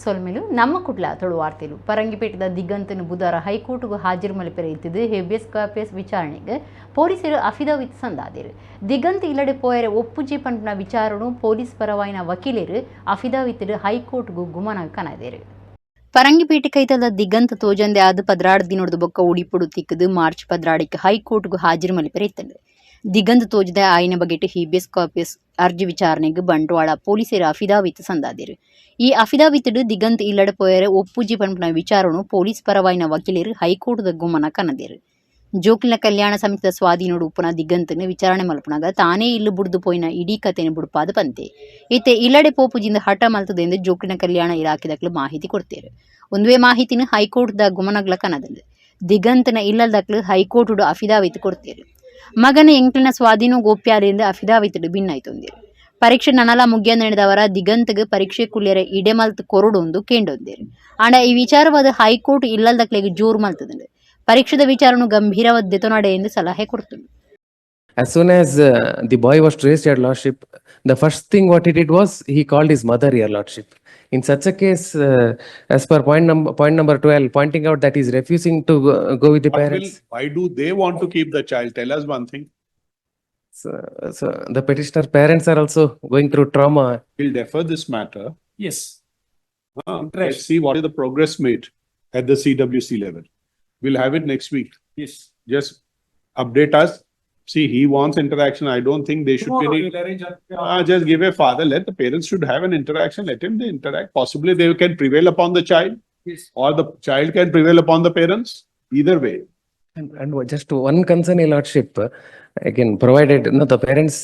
ಸೊಲ್ಮೆಲು ನಮ್ಮ ಕುಟ್ಲ ತೊಳುವಾರ್ತೆಲು ಪರಂಗಿಪೇಟದ ದಿಗಂತನು ಬುಧವಾರ ಹೈಕೋರ್ಟ್ಗೂ ಹಾಜರು ಮಲ್ಪೆರೆಯುತ್ತಿದ್ದು ಹೇಬಿಯಸ್ ಕಾರ್ಪಸ್ ವಿಚಾರಣೆಗೆ ಪೊಲೀಸರು ಅಫಿಡವಿಟ್ ಸಂದಾದರು. ದಿಗಂತ್ ಇಲ್ಲಡೆ ಪೋಯರೆ ಒಪ್ಪುಜಿ ಪಂಪಿನ ವಿಚಾರಣು ಪೊಲೀಸ್ ಪರವಾಯಿನ ವಕೀಲರು ಅಫಿಡವಿಟ್ ಹೈಕೋರ್ಟ್ಗೂ ಗುಮನ ಕನದೇರು. ಪರಂಗಿಪೇಟೆ ಕೈತದ ದಿಗಂತ್ ತೋಜಂದೆ ಆದ ಪದ್ರಾಡ್ ದಿನೋಡ್ದು ಬೊಕ್ಕ ಉಡಿಪುಡು ತಿಕ್ಕದು ಮಾರ್ಚ್ ಪದ್ರಾಡಿಗೆ ಹೈಕೋರ್ಟ್ಗೂ ಹಾಜರು ಮಲ್ಪೆರೆಯುತ್ತದೆ. ದಿಗಂತ್ ತೋಜದ ಆಯ್ನ ಬಗೆಟ್ ಹೀಬಿಯಸ್ ಕಾರ್ಪಸ್ ಅರ್ಜಿ ವಿಚಾರಣೆಗೆ ಬಂಟ್ವಾಳ ಪೊಲೀಸರು ಅಫಿಡವಿಟ್ ಸಂದಾದರು. ಈ ಅಫಿಡವಿಟ್ ದಿಗಂತ್ ಇಲ್ಲಡೆ ಪೋಯರೆ ಒಪ್ಪುಜಿ ಪಂಪಿನ ವಿಚಾರಣು ಪೊಲೀಸ್ ಪರವಾಯಿನ ವಕೀಲರು ಹೈಕೋರ್ಟ್ದ ಗುಮನ ಕನದೇರು. ಜೋಕಿಲ ಕಲ್ಯಾಣ ಸಮಿತಿದ ಸ್ವಾಧೀನೋಡು ಉಪ್ಪುನ ದಿಗಂತನ ವಿಚಾರಣೆ ಮಲ್ಪನಾಗ ತಾನೇ ಇಲ್ಲು ಬುಡ್ದು ಪೋಯಿನ ಇಡೀ ಕಥೆನ ಬುಡ್ಪಾದ ಪಂತೆ ಇತ್ತೆ ಇಲ್ಲಡೆ ಪೋಪುಜಿಂದ ಹಠ ಮಲ್ತದೆಂದು ಜೋಕಿನ ಕಲ್ಯಾಣ ಇಲಾಖೆದಕ್ಲು ಮಾಹಿತಿ ಕೊಡ್ತೇರು. ಒಂದುವೇ ಮಾಹಿತಿನ ಹೈಕೋರ್ಟ್ದ ಗುಮನಗ್ಲ ಕನದಂದು ದಿಗಂತನ ಇಲ್ಲದಕ್ಲು ಹೈಕೋರ್ಟ್ ಅಫಿಡವಿಟ್ ಕೊಡ್ತೇರು. ಮಗನ ಎಂಕ್ಲಿನ ಸ್ವಾಧೀನ ಗೋಪ್ಯಾಲೆಯಿಂದ ಅಫಿಡವಿಟ್ ಭಿನ್ನಾಯ್ತೊಂದಿರು. ಪರೀಕ್ಷೆ ನನಲ ಮುಗಿಯಂದು ನಡೆದವರ ದಿಗಂತ್ಗೆ ಪರೀಕ್ಷೆ ಕುಲ್ಯರ ಇಡೆ ಮಲ್ತ್ ಕೊರಡೊಂದು ಕೇಂಡೊಂದಿರು. ಆಂಡ ಈ ವಿಚಾರವಾದ ಹೈಕೋರ್ಟ್ ಇಲ್ಲದಕ್ಲೆಗೆ ಜೋರು ಮಲ್ತದಂಡು ಪರೀಕ್ಷೆದ ವಿಚಾರಣು ಗಂಭೀರವಾದ ದೆತೊನಡೆ ಎಂದು ಸಲಹೆ ಕೊಡ್ತುಂಡು. As soon as the boy was traced, Your Lordship, the first thing what he did was he called his mother, Your Lordship. In such a case, as per point number 12, pointing out that he is refusing to go with the parents. Why do they want to keep the child? Tell us one thing. So the petitioner parents are also going through trauma. We'll defer this matter. Yes. Let's see what is the progress made at the CWC level. We'll have it next week. Yes. Just update us. See, he wants interaction. I don't think they should Tomorrow be. we'll arrange Just give a father. Let the parents should have an interaction. Let him they interact. Possibly they can prevail upon the child, Yes. or the child can prevail upon the parents. Either way. And just one concern, Your Lordship, again, provided the parents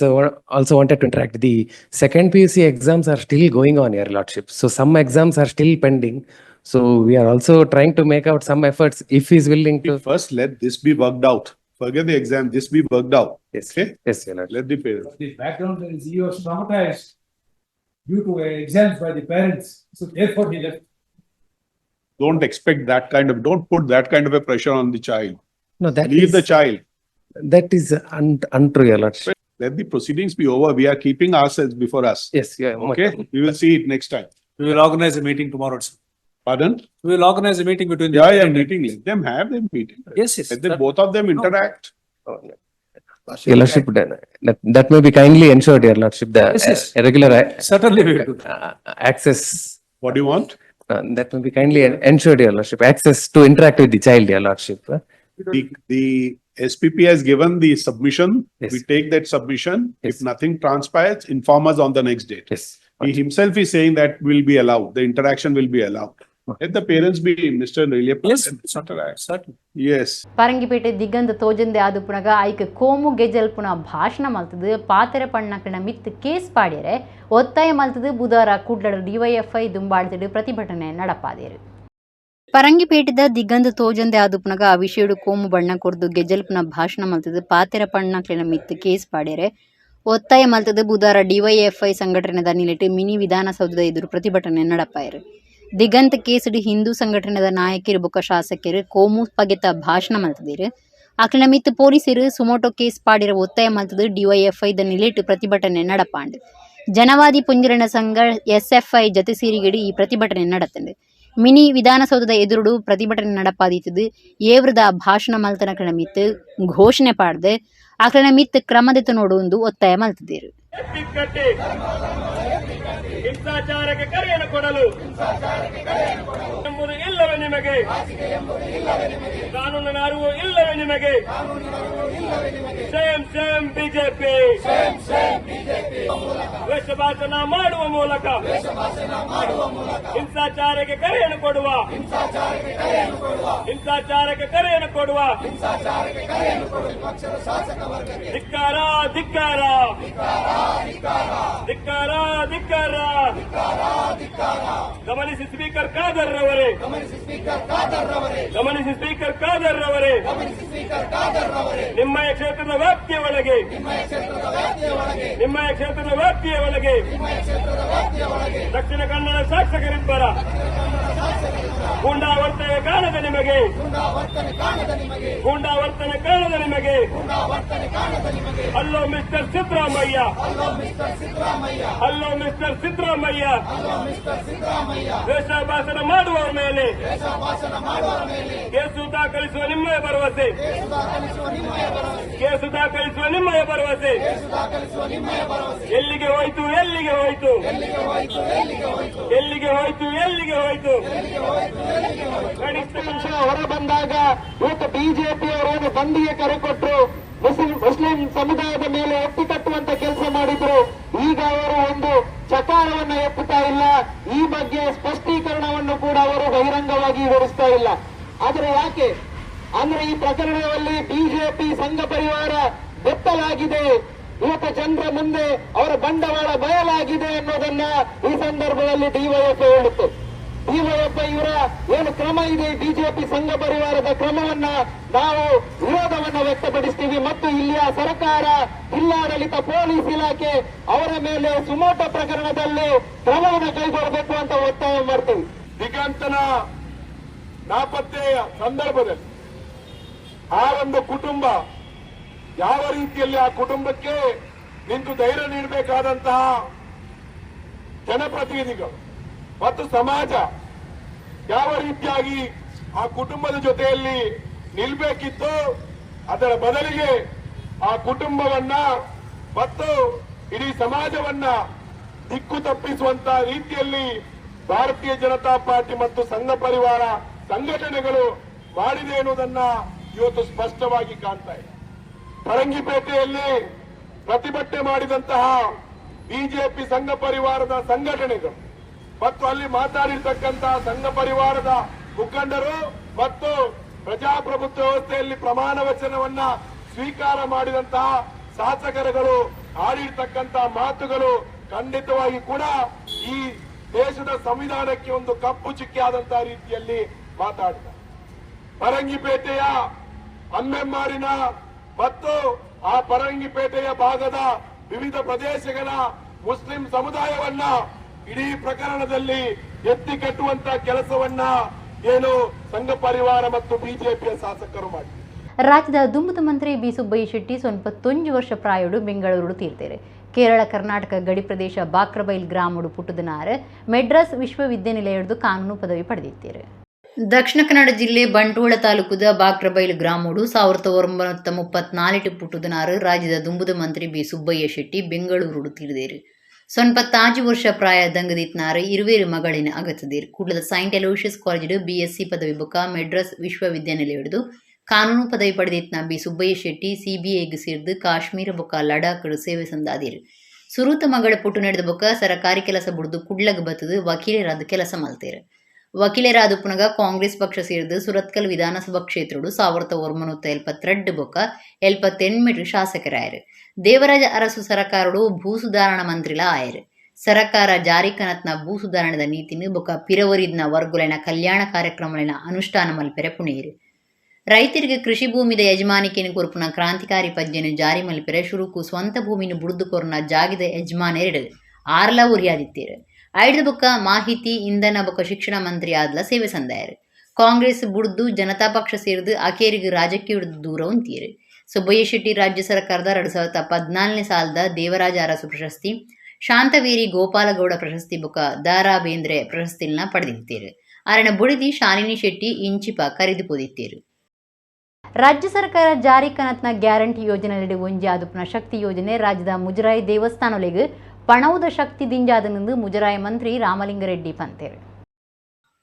also wanted to interact. The second PUC exams are still going on, Your Lordship. So some exams are still pending. So we are also trying to make out some efforts if he is willing to. First, let this be worked out. Forget the exam. This be worked out. Yes, Okay. yes, Your Lordship. Let the parents. The background is he was traumatized due to exams by the parents. So therefore he left. Don't expect that kind of. Don't put that kind of a pressure on the child. No, that Leave is, the child. that is untrue, Your Lordship. Let the proceedings be over. We are keeping ourselves before us. Yes, yeah. Okay. We will see it next time. We will organize a meeting tomorrow. Sir. Pardon? We will organize a meeting between the Yeah, meeting. Let them have their meeting. Yes, yes. Let them, both of them interact. Your Lordship, that may be kindly ensured, Your Lordship. The Yes, yes. regular Certainly we will do. access. What do you want? That may be kindly ensured, Your Lordship. Access to interact with the child, Your Lordship. The SPP has given the submission. Yes. We take that submission. Yes. If nothing transpires, inform us on the next date. Yes. He himself is saying that will be allowed. The interaction will be allowed. Let the parents be Mr. Niliyappa. Yes, Interact. certainly. Yes. Parangipete ದಿಗಂತ ತೋಜಂದೆ ಆದು ಪುನಗ ಐಕ ಕೋಮು ಗೆಜಲ್ ಪುನಃ ಭಾಷಣ ಮಲ್ತದು ಪಾತೆರೆ ಪಣ್ಣಕಣ ಮಿತ್ case ಪಾಡ್ಯರೆ ಒತ್ತಾಯ ಮಲ್ತದು ಬುಧವಾರ ಕೂಡ್ಲಡ DYFI ದುಂಬಾಡ್ತಿಡು ಪ್ರತಿಭಟನೆ ನಡಪಾದೇರು. ಪರಂಗಿಪೇಟೆದ ದಿಗಂತ ತೋಜಂದೆ ಆದು ಪುನಗ ಆ ವಿಷಯಡು ಕೋಮು ಬಣ್ಣ ಕೊರ್ದು ಗೆಜಲ್ ಪುನಃ ಭಾಷಣ ಮಲ್ತದು ಪಾತೆರೆ ಪಣ್ಣಕಣ ಮಿತ್ ಕೇಸ್ ಪಾಡ್ಯರೆ ಒತ್ತಾಯ ಮಲ್ತದು ಬುಧವಾರ ಡಿವೈಎಫ್ಐ ಸಂಘಟನೆದ ನಿಲೆಟ್ಟು ಮಿನಿ ವಿಧಾನಸೌಧದ ಎದುರು ಪ್ರತಿಭಟನೆ ನಡಪಾಯರು. ದಿಗಂತ್ ಕೇಸಡಿ ಹಿಂದೂ ಸಂಘಟನೆದ ನಾಯಕರು ಬೊಕ್ಕ ಶಾಸಕರು ಕೋಮು ಪಗೆತ ಭಾಷಣ ಮಲ್ತದಿರು. ಅಕ್ಲ ಮಿತ್ ಪೊಲೀಸರು ಸುಮೋಟೋ ಕೇಸ್ ಪಾಡಿರ ಒತ್ತಾಯ ಮಲ್ತದು ಡಿವೈಎಫ್ಐ ದ ನಿಲೆಟ್ಟು ಪ್ರತಿಭಟನೆ ನಡಪಾಂಡು. ಜನವಾದಿ ಪುಂಜರಣ ಸಂಘ SFI ಜತೆ ಸೇರಿಗಡಿ ಈ ಪ್ರತಿಭಟನೆ ನಡತಂಡು. ಮಿನಿ ವಿಧಾನಸೌಧದ ಎದುರುಡು ಪ್ರತಿಭಟನೆ ನಡಪಾದಿತ್ತದು ಏವ್ರದ ಭಾಷಣ ಮಲ್ತನ ಕಣ ಮಿತ್ ಘೋಷಣೆ ಪಾಡ್ದೆ ಅಕ್ಲನ ಮಿತ್ ಕ್ರಮದೆತ ನೋಡುವುದು ಒತ್ತಾಯ ಮಲ್ತದಿರು. ಹಿಂಸಾಚಾರಕ್ಕೆ ಕರೆಯನ್ನು ಕೊಡಲು ಎಂಬುದು ಇಲ್ಲವೇ ನಿಮಗೆ? ಕಾನೂನಿನ ಅರಿವು ಇಲ್ಲವೇ ನಿಮಗೆ? ಸೇಮ್ ಸೇಮ್ ಬಿಜೆಪಿ ವೇಷಭಾಷಣ ಮಾಡುವ ಮೂಲಕ ಹಿಂಸಾಚಾರಕ್ಕೆ ಕರೆಯನ್ನು ಕೊಡುವ ಧಿಕ್ಕಾರ ಧಿಕ್ಕಾರ ಧಿಕ್ಕಾರ ಧಿಕ್ಕಾರ. ಗಮನಿಸಿ ಸ್ಪೀಕರ್ ಖಾದರ್ ರವರೇ, ಗಮನಿಸಿ ಸ್ಪೀಕರ್ ಖಾದರ್ ರವರೇ, ನಿಮ್ಮ ಕ್ಷೇತ್ರದ ವ್ಯಾಪ್ತಿಯ ಒಳಗೆ ದಕ್ಷಿಣ ಕನ್ನಡ ಶಾಸಕರಿಬ್ಬರ ಗೂಂಡಾವರ್ತನೆಯ ಕಾರಣದ ನಿಮಗೆ ನಿಮಗೆ ಗೂಂಡಾವರ್ತನೆ ಕಾಣದ ನಿಮಗೆ hello mister Siddaramaiah hello mister Siddaramaiah ವೇಷ ಭಾಷಣ ಮಾಡುವವರ ಮೇಲೆ ಕೇಸು ದಾಖಲಿಸುವ ನಿಮ್ಮಯ ಭರವಸೆ ಕೇಸು ದಾಖಲಿಸುವ ನಿಮ್ಮಯ ಭರವಸೆ ಎಲ್ಲಿಗೆ ಹೋಯ್ತು ಎಲ್ಲಿಗೆ ಹೋಯ್ತು ಎಲ್ಲಿಗೆ ಹೋಯ್ತು ಎಲ್ಲಿಗೆ ಹೋಯ್ತು ಹೊರ ಬಂದಾಗ ಇವತ್ತು ಬಿಜೆಪಿಯವರನ್ನು ಬಂದಿಗೆ ಕರೆ ಕೊಟ್ಟರು, ಮುಸ್ಲಿಂ ಸಮುದಾಯದ ಮೇಲೆ ಎತ್ತಿ ಕಟ್ಟುವಂತ ಕೆಲಸ ಮಾಡಿದ್ರು. ಈಗ ಅವರು ಒಂದು ಚಕಾರವನ್ನ ಎತ್ತುತ್ತಾ ಇಲ್ಲ. ಈ ಬಗ್ಗೆ ಸ್ಪಷ್ಟೀಕರಣವನ್ನು ಕೂಡ ಅವರು ಬಹಿರಂಗವಾಗಿ ವಿವರಿಸ್ತಾ ಇಲ್ಲ. ಆದರೆ ಯಾಕೆ ಅಂದ್ರೆ ಈ ಪ್ರಕರಣದಲ್ಲಿ ಬಿಜೆಪಿ ಸಂಘ ಪರಿವಾರ ಬೆತ್ತಲಾಗಿದೆ. ಇವತ್ತು ಜನರ ಮುಂದೆ ಅವರ ಬಂಡವಾಳ ಬಯಲಾಗಿದೆ ಅನ್ನೋದನ್ನ ಈ ಸಂದರ್ಭದಲ್ಲಿ ಡಿವೈಎಫ್ಐ ಹೇಳುತ್ತೆ. ಡಿವೈಎಫ್ಐ ಇವರ ಏನು ಕ್ರಮ ಇದೆ, ಬಿಜೆಪಿ ಸಂಘ ಪರಿವಾರದ ಕ್ರಮವನ್ನ ನಾವು ವಿರೋಧವನ್ನ ವ್ಯಕ್ತಪಡಿಸ್ತೀವಿ ಮತ್ತು ಇಲ್ಲಿಯ ಸರ್ಕಾರ, ಜಿಲ್ಲಾಡಳಿತ, ಪೊಲೀಸ್ ಇಲಾಖೆ ಅವರ ಮೇಲೆ ಸುಮೋಟೋ ಪ್ರಕರಣದಲ್ಲಿ ಕ್ರಮವನ್ನು ಕೈಗೊಳ್ಳಬೇಕು ಅಂತ ಒತ್ತಾಯ ಮಾಡ್ತೀವಿ. ದಿಗಂತನ ನಾಪತ್ತೆಯ ಸಂದರ್ಭದಲ್ಲಿ ಆ ಒಂದು ಕುಟುಂಬ ಯಾವ ರೀತಿಯಲ್ಲಿ ಆ ಕುಟುಂಬಕ್ಕೆ ನಿಂತು ಧೈರ್ಯ ನೀಡಬೇಕಾದಂತಹ ಜನಪ್ರತಿನಿಧಿಗಳು ಮತ್ತು ಸಮಾಜ ಯಾವ ರೀತಿಯಾಗಿ ಆ ಕುಟುಂಬದ ಜೊತೆಯಲ್ಲಿ ನಿಲ್ಬೇಕಿತ್ತು, ಅದರ ಬದಲಿಗೆ ಆ ಕುಟುಂಬವನ್ನ ಮತ್ತು ಇಡೀ ಸಮಾಜವನ್ನ ದಿಕ್ಕು ತಪ್ಪಿಸುವಂತ ರೀತಿಯಲ್ಲಿ ಭಾರತೀಯ ಜನತಾ ಪಾರ್ಟಿ ಮತ್ತು ಸಂಘ ಪರಿವಾರ ಸಂಘಟನೆಗಳು ಮಾಡಿದೆ ಎನ್ನುವುದನ್ನ ಇವತ್ತು ಸ್ಪಷ್ಟವಾಗಿ ಕಾಣ್ತಾ ಇದೆ. ಫರಂಗಿಪೇಟೆಯಲ್ಲಿ ಪ್ರತಿಭಟನೆ ಮಾಡಿದಂತಹ ಬಿಜೆಪಿ ಸಂಘ ಪರಿವಾರದ ಸಂಘಟನೆಗಳು ಮತ್ತು ಅಲ್ಲಿ ಮಾತಾಡಿರ್ತಕ್ಕಂತಹ ಸಂಘ ಪರಿವಾರದ ಮುಖಂಡರು ಮತ್ತು ಪ್ರಜಾಪ್ರಭುತ್ವ ವ್ಯವಸ್ಥೆಯಲ್ಲಿ ಪ್ರಮಾಣ ವಚನವನ್ನ ಸ್ವೀಕಾರ ಮಾಡಿದಂತಹ ಶಾಸಕರುಗಳು ಆಡಿರ್ತಕ್ಕಂತಹ ಮಾತುಗಳು ಖಂಡಿತವಾಗಿ ಕೂಡ ಈ ದೇಶದ ಸಂವಿಧಾನಕ್ಕೆ ಒಂದು ಕಪ್ಪು ಚುಕ್ಕಿ ಆದಂತಹ ರೀತಿಯಲ್ಲಿ ಮಾತಾಡಿದ್ದಾರೆ. ಫರಂಗಿಪೇಟೆಯ ಅಮ್ಮೆಮ್ಮಾರಿನ ಮತ್ತು ಆ ಫರಂಗಿಪೇಟೆಯ ಭಾಗದ ವಿವಿಧ ಪ್ರದೇಶಗಳ ಮುಸ್ಲಿಂ ಸಮುದಾಯವನ್ನ ಇಡೀ ಪ್ರಕರಣದಲ್ಲಿ ಎತ್ತಿ ಕಟ್ಟುವಂತ ಕೆಲಸವನ್ನ ಏನು ಸಂಘ ಪರಿವಾರ ಮತ್ತು ಬಿಜೆಪಿಯ ಶಾಸಕರು ಮಾಡಿದ್ದಾರೆ. ರಾಜ್ಯದ ದುಂಬುದ ಮಂತ್ರಿ ಬಿ ಸುಬ್ಬಯ್ಯ ಶೆಟ್ಟಿ 91 ವರ್ಷ ಪ್ರಾಯುಡು ಬೆಂಗಳೂರು ತೀರ್ತಾರೆ. ಕೇರಳ ಕರ್ನಾಟಕ ಗಡಿ ಪ್ರದೇಶ ಬಾಕ್ರಬೈಲ್ ಗ್ರಾಮಡು ಪುಟ್ಟದನಾರ್ ಮೆಡ್ರಾಸ್ ವಿಶ್ವವಿದ್ಯಾನಿಲಯದ ಕಾನೂನು ಪದವಿ ಪಡೆದಿದ್ದಾರೆ. ದಕ್ಷಿಣ ಕನ್ನಡ ಜಿಲ್ಲೆ ಬಂಟ್ವಾಳ ತಾಲೂಕದ ಬಾಕ್ರಬೈಲ್ ಗ್ರಾಮಡು 1934 ಪುಟ್ಟದನಾರ್ ರಾಜ್ಯದ ದುಂಬುದ ಮಂತ್ರಿ ಬಿ ಸುಬ್ಬಯ್ಯ ಶೆಟ್ಟಿ ಬೆಂಗಳೂರು ತೀರ್ದೇರು. 95 ವರ್ಷ ಪ್ರಾಯ ದಂಗದಿತ್ನಾರ್ ಇರುವೇರು ಮಗಳಿನ ಅಗತದೇರು. ಕೂಡಲ ಸೈಂಟ್ ಅಲೋಷಿಯಸ್ ಕಾಲೇಜ್ ಬಿಎಸ್ಸಿ ಪದವಿ ಬೊಕ್ಕ ಮೆಡ್ರಾಸ್ ವಿಶ್ವವಿದ್ಯಾನಿಲಯದ ಕಾನೂನು ಪದವಿ ಪಡೆದಿತ್ನ ಬಿ ಸುಬ್ಬಯ್ಯ ಶೆಟ್ಟಿ ಸಿಬಿಐಗೆ ಸೇರಿದು ಕಾಶ್ಮೀರ ಬೊಕ್ಕ ಲಡಾಖ್ ಸೇವೆ ಸಂದಾದಿರು. ಸುರೂತ ಮಗಳ ಪುಟ್ಟು ನಡೆದ ಬೊಕ್ಕ ಸರಕಾರಿ ಕೆಲಸ ಬಿಡ್ದು ಕುಡ್ಲಗ್ ಬತ್ತದು ವಕೀಲರಾದ ಕೆಲಸ ಮಲ್ತೇರು. ವಕೀಲರಾದ ಪುನಗ ಕಾಂಗ್ರೆಸ್ ಪಕ್ಷ ಸೇರಿದು ಸುರತ್ಕಲ್ ವಿಧಾನಸಭಾ ಕ್ಷೇತ್ರಡು 1972 ಬೊಕ್ಕ 78 ಶಾಸಕರಾಯರು. ದೇವರಾಜ ಅರಸು ಸರಕಾರಡು ಭೂ ಸುಧಾರಣಾ ಮಂತ್ರಿಲ ಆಯರು. ಸರಕಾರ ಜಾರಿ ಕನತ್ನ ಭೂ ಸುಧಾರಣದ ನೀತಿನ ಬೊಕ್ಕ ಪಿರವರಿದ್ನ ವರ್ಗುಲೈನ ಕಲ್ಯಾಣ ಕಾರ್ಯಕ್ರಮಲಿನ ಅನುಷ್ಠಾನ ಮಲ್ಪೆರೆ ಪುಣೇರು. ರೈತರಿಗೆ ಕೃಷಿ ಭೂಮಿದ ಯಜಮಾನಿಕೆಯನ್ನು ಕೊರ್ಪುನ ಕ್ರಾಂತಿಕಾರಿ ಪದ್ಯನು ಜಾರಿ ಮಲ್ಪೆರೆ ಶುರುಕು ಸ್ವಂತ ಭೂಮಿನ ಬುಡ್ದು ಕೊರ್ನ ಜಾಗಿದ ಯಜಮಾನೆರಡು ಆರ್ಲ ಉರಿಯಾದಿತ್ತೇರು. ಐದು ಬೊಕ್ಕ ಮಾಹಿತಿ ಇಂಧನ ಬೊಕ್ಕ ಶಿಕ್ಷಣ ಮಂತ್ರಿ ಆದ್ಲ ಸೇವೆ ಸಂದಾಯರು. ಕಾಂಗ್ರೆಸ್ ಬುಡ್ದು ಜನತಾ ಪಕ್ಷ ಸೇರಿದು ಆಕೇರಿಗೆ ರಾಜಕೀಯ ದೂರ ಉಂತೀರು. ಸುಬ್ಬಯ್ಯ ಶೆಟ್ಟಿ ರಾಜ್ಯ ಸರ್ಕಾರದ 2014 ಸಾಲದ ದೇವರಾಜ ಅರಸು ಪ್ರಶಸ್ತಿ, ಶಾಂತವೇರಿ ಗೋಪಾಲಗೌಡ ಪ್ರಶಸ್ತಿ ಬೊಕ್ಕ ದಾರಾ ಬೇಂದ್ರೆ ಪ್ರಶಸ್ತಿನ ಪಡೆದಿತ್ತೇರು. ಅರಣ ಬುಡಿದಿ ಶಾಲಿನಿ ಶೆಟ್ಟಿ ಇಂಚಿಪ ಕರೆದು ಪೋದಿತ್ತೇರು. ರಾಜ್ಯ ಸರ್ಕಾರ ಜಾರಿ ಕನತ್ನ ಗ್ಯಾರಂಟಿ ಯೋಜನೆಯಡಿ ಒಂಜಿ ಆದುಪುನ ಶಕ್ತಿ ಯೋಜನೆ ರಾಜ್ಯದ ಮುಜರಾಯಿ ದೇವಸ್ಥಾನಗಳಿಗೆ ಪಣವುದ ಶಕ್ತಿ ದಿಂಜಾದನೆಂದು ಮುಜರಾಯಿ ಮಂತ್ರಿ ರಾಮಲಿಂಗಾರೆಡ್ಡಿ ಪಂತೇರು.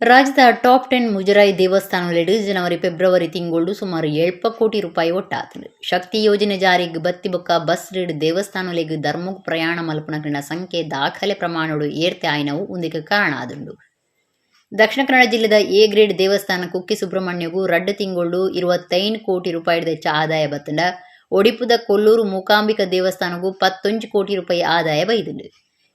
ರಾಜ್ಯದ ಟಾಪ್ 10 ಮುಜರಾಯಿ ದೇವಸ್ಥಾನಗಳಿಗೆ ಜನವರಿ ಫೆಬ್ರವರಿ ತಿಂಗಳು ಸುಮಾರು 70 ಕೋಟಿ ರೂಪಾಯಿ ಒಟ್ಟಾತನು. ಶಕ್ತಿ ಯೋಜನೆ ಜಾರಿಗೆ ಬತ್ತಿ ಬೊಕ್ಕ ಬಸ್ ರೀಡ್ ದೇವಸ್ಥಾನಗಳಿಗೆ ಧರ್ಮಕ್ಕೆ ಪ್ರಯಾಣ ಮಲ್ಪನಗಳ ಸಂಖ್ಯೆ ದಾಖಲೆ ಪ್ರಮಾಣಗಳು ಏರ್ತೆ ಆಯ್ನವು ಒಂದಿಗೆ ಕಾರಣ ಆದುಂಡು. ದಕ್ಷಿಣ ಕನ್ನಡ ಜಿಲ್ಲೆದ ಎ ಗ್ರೇಡ್ ದೇವಸ್ಥಾನ ಕುಕ್ಕಿ ಸುಬ್ರಹ್ಮಣ್ಯಗೂ 2 ತಿಂಗಳು 25 ಕೋಟಿ ರೂಪಾಯಿ ಹೆಚ್ಚು ಆದಾಯ ಬತ್ತಂಡ. ಒಡಿಪುದ ಕೊಲ್ಲೂರು ಮೂಕಾಂಬಿಕ ದೇವಸ್ಥಾನಗೂ 11 ಕೋಟಿ ರೂಪಾಯಿ ಆದಾಯ ಬೈದುಂಡು.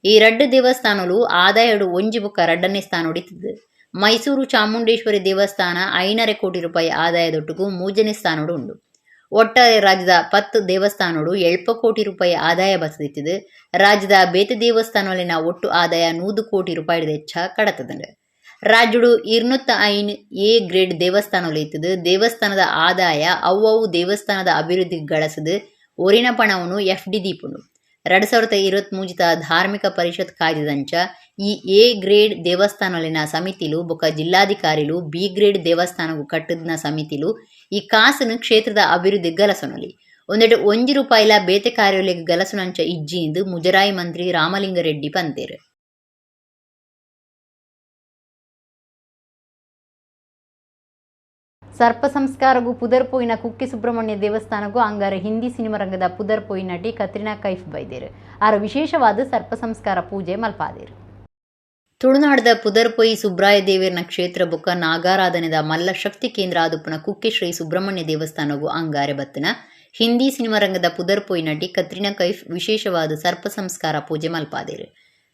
ಈ 2 ದೇವಸ್ಥಾನಗಳು ಆದಾಯಡು ಒಂಜಿ ಬೊಕ್ಕ 2ನೇ ಸ್ಥಾನ ಹೊಡಿತಿದ್ದು. ಮೈಸೂರು ಚಾಮುಂಡೇಶ್ವರಿ ದೇವಸ್ಥಾನ 5.5 ಕೋಟಿ ರೂಪಾಯಿ ಆದಾಯದೊಟ್ಟಿಗೂ 3ನೇ ಸ್ಥಾನಡು ಉಂಡು. ಒಟ್ಟಾರೆ ರಾಜ್ಯದ 10 ದೇವಸ್ಥಾನಗಳು 70 ಕೋಟಿ ರೂಪಾಯಿ ಆದಾಯ ಬಸದಿತ್ತಿದ್ದು. ರಾಜ್ಯದ ಬೇತೆ ದೇವಸ್ಥಾನದಲ್ಲಿನ ಒಟ್ಟು ಆದಾಯ 100 ಕೋಟಿ ರೂಪಾಯಿ ಹೆಚ್ಚ ಕಡತದಂಡು. ರಾಜ್ಯಡು 205 ಎ ಗ್ರೇಡ್ ದೇವಸ್ಥಾನಗಳು ಇತ್ತದು. ದೇವಸ್ಥಾನದ ಆದಾಯ ಅವು ದೇವಸ್ಥಾನದ ಅಭಿವೃದ್ಧಿಗೆ ಗಳಿಸದು ಒರಿನ ಪಣವನ್ನು FD ದೀಪುಂಡು. 2023 ಧಾರ್ಮಿಕ ಪರಿಷತ್ ಕಾಯ್ದೆದಂಚ ಈ ಎ ಗ್ರೇಡ್ ದೇವಸ್ಥಾನಲಿನ ಸಮಿತಿಲು ಬೊಕ ಜಿಲ್ಲಾಧಿಕಾರಿಲು ಬಿ ಗ್ರೇಡ್ ದೇವಸ್ಥಾನಗೂ ಕಟ್ಟದ್ನ ಸಮಿತಿಲು ಈ ಕಾಸನ್ನು ಕ್ಷೇತ್ರದ ಅಭಿವೃದ್ಧಿ ಗಲಸೊನಲಿ ಒಂದೆಡೆ ₹1 ಬೇತೆ ಕಾರ್ಯೋಲೆಗೆ ಗಲಸುನಂಚ ಇಜ್ಜಿಂದು ಮುಜರಾಯಿ ಮಂತ್ರಿ ರಾಮಲಿಂಗಾರೆಡ್ಡಿ ಪಂತೇರು. ಸರ್ಪ ಸಂಸ್ಕಾರಗೂ ಪುದರ್ಪೋಯಿನ ಕುಕ್ಕೆ ಸುಬ್ರಹ್ಮಣ್ಯ ದೇವಸ್ಥಾನಗೂ ಅಂಗಾರ ಹಿಂದಿ ಸಿನಿಮಾ ರಂಗದ ಪುದರ್ಪೋಯಿ ನಟಿ ಕತ್ರಿನಾ ಕೈಫ್ ಬೈದೇರು. ಆರ ವಿಶೇಷವಾದ ಸರ್ಪ ಸಂಸ್ಕಾರ ಪೂಜೆ ಮಲ್ಪಾದೇರು. ತುಳುನಾಡದ ಪುದರ್ಪೊಯಿ ಸುಬ್ರಾಯ ದೇವೇರ್ನ ಕ್ಷೇತ್ರ ಬೊಕ್ಕ ನಾಗಾರಾಧನೆದ ಮಲ್ಲ ಶಕ್ತಿ ಕೇಂದ್ರ ಆದುಪ್ಪನ ಕುಕ್ಕೆ ಶ್ರೀ ಸುಬ್ರಹ್ಮಣ್ಯ ದೇವಸ್ಥಾನಗೂ ಅಂಗಾರೆ ಬತ್ತನ ಹಿಂದಿ ಸಿನಿಮಾ ರಂಗದ ಪುದರ್ಪೊಯಿ ನಟಿ ಕತ್ರಿನಾ ಕೈಫ್ ವಿಶೇಷವಾದ ಸರ್ಪ ಸಂಸ್ಕಾರ ಪೂಜೆ ಮಲ್ಪಾದೇರು.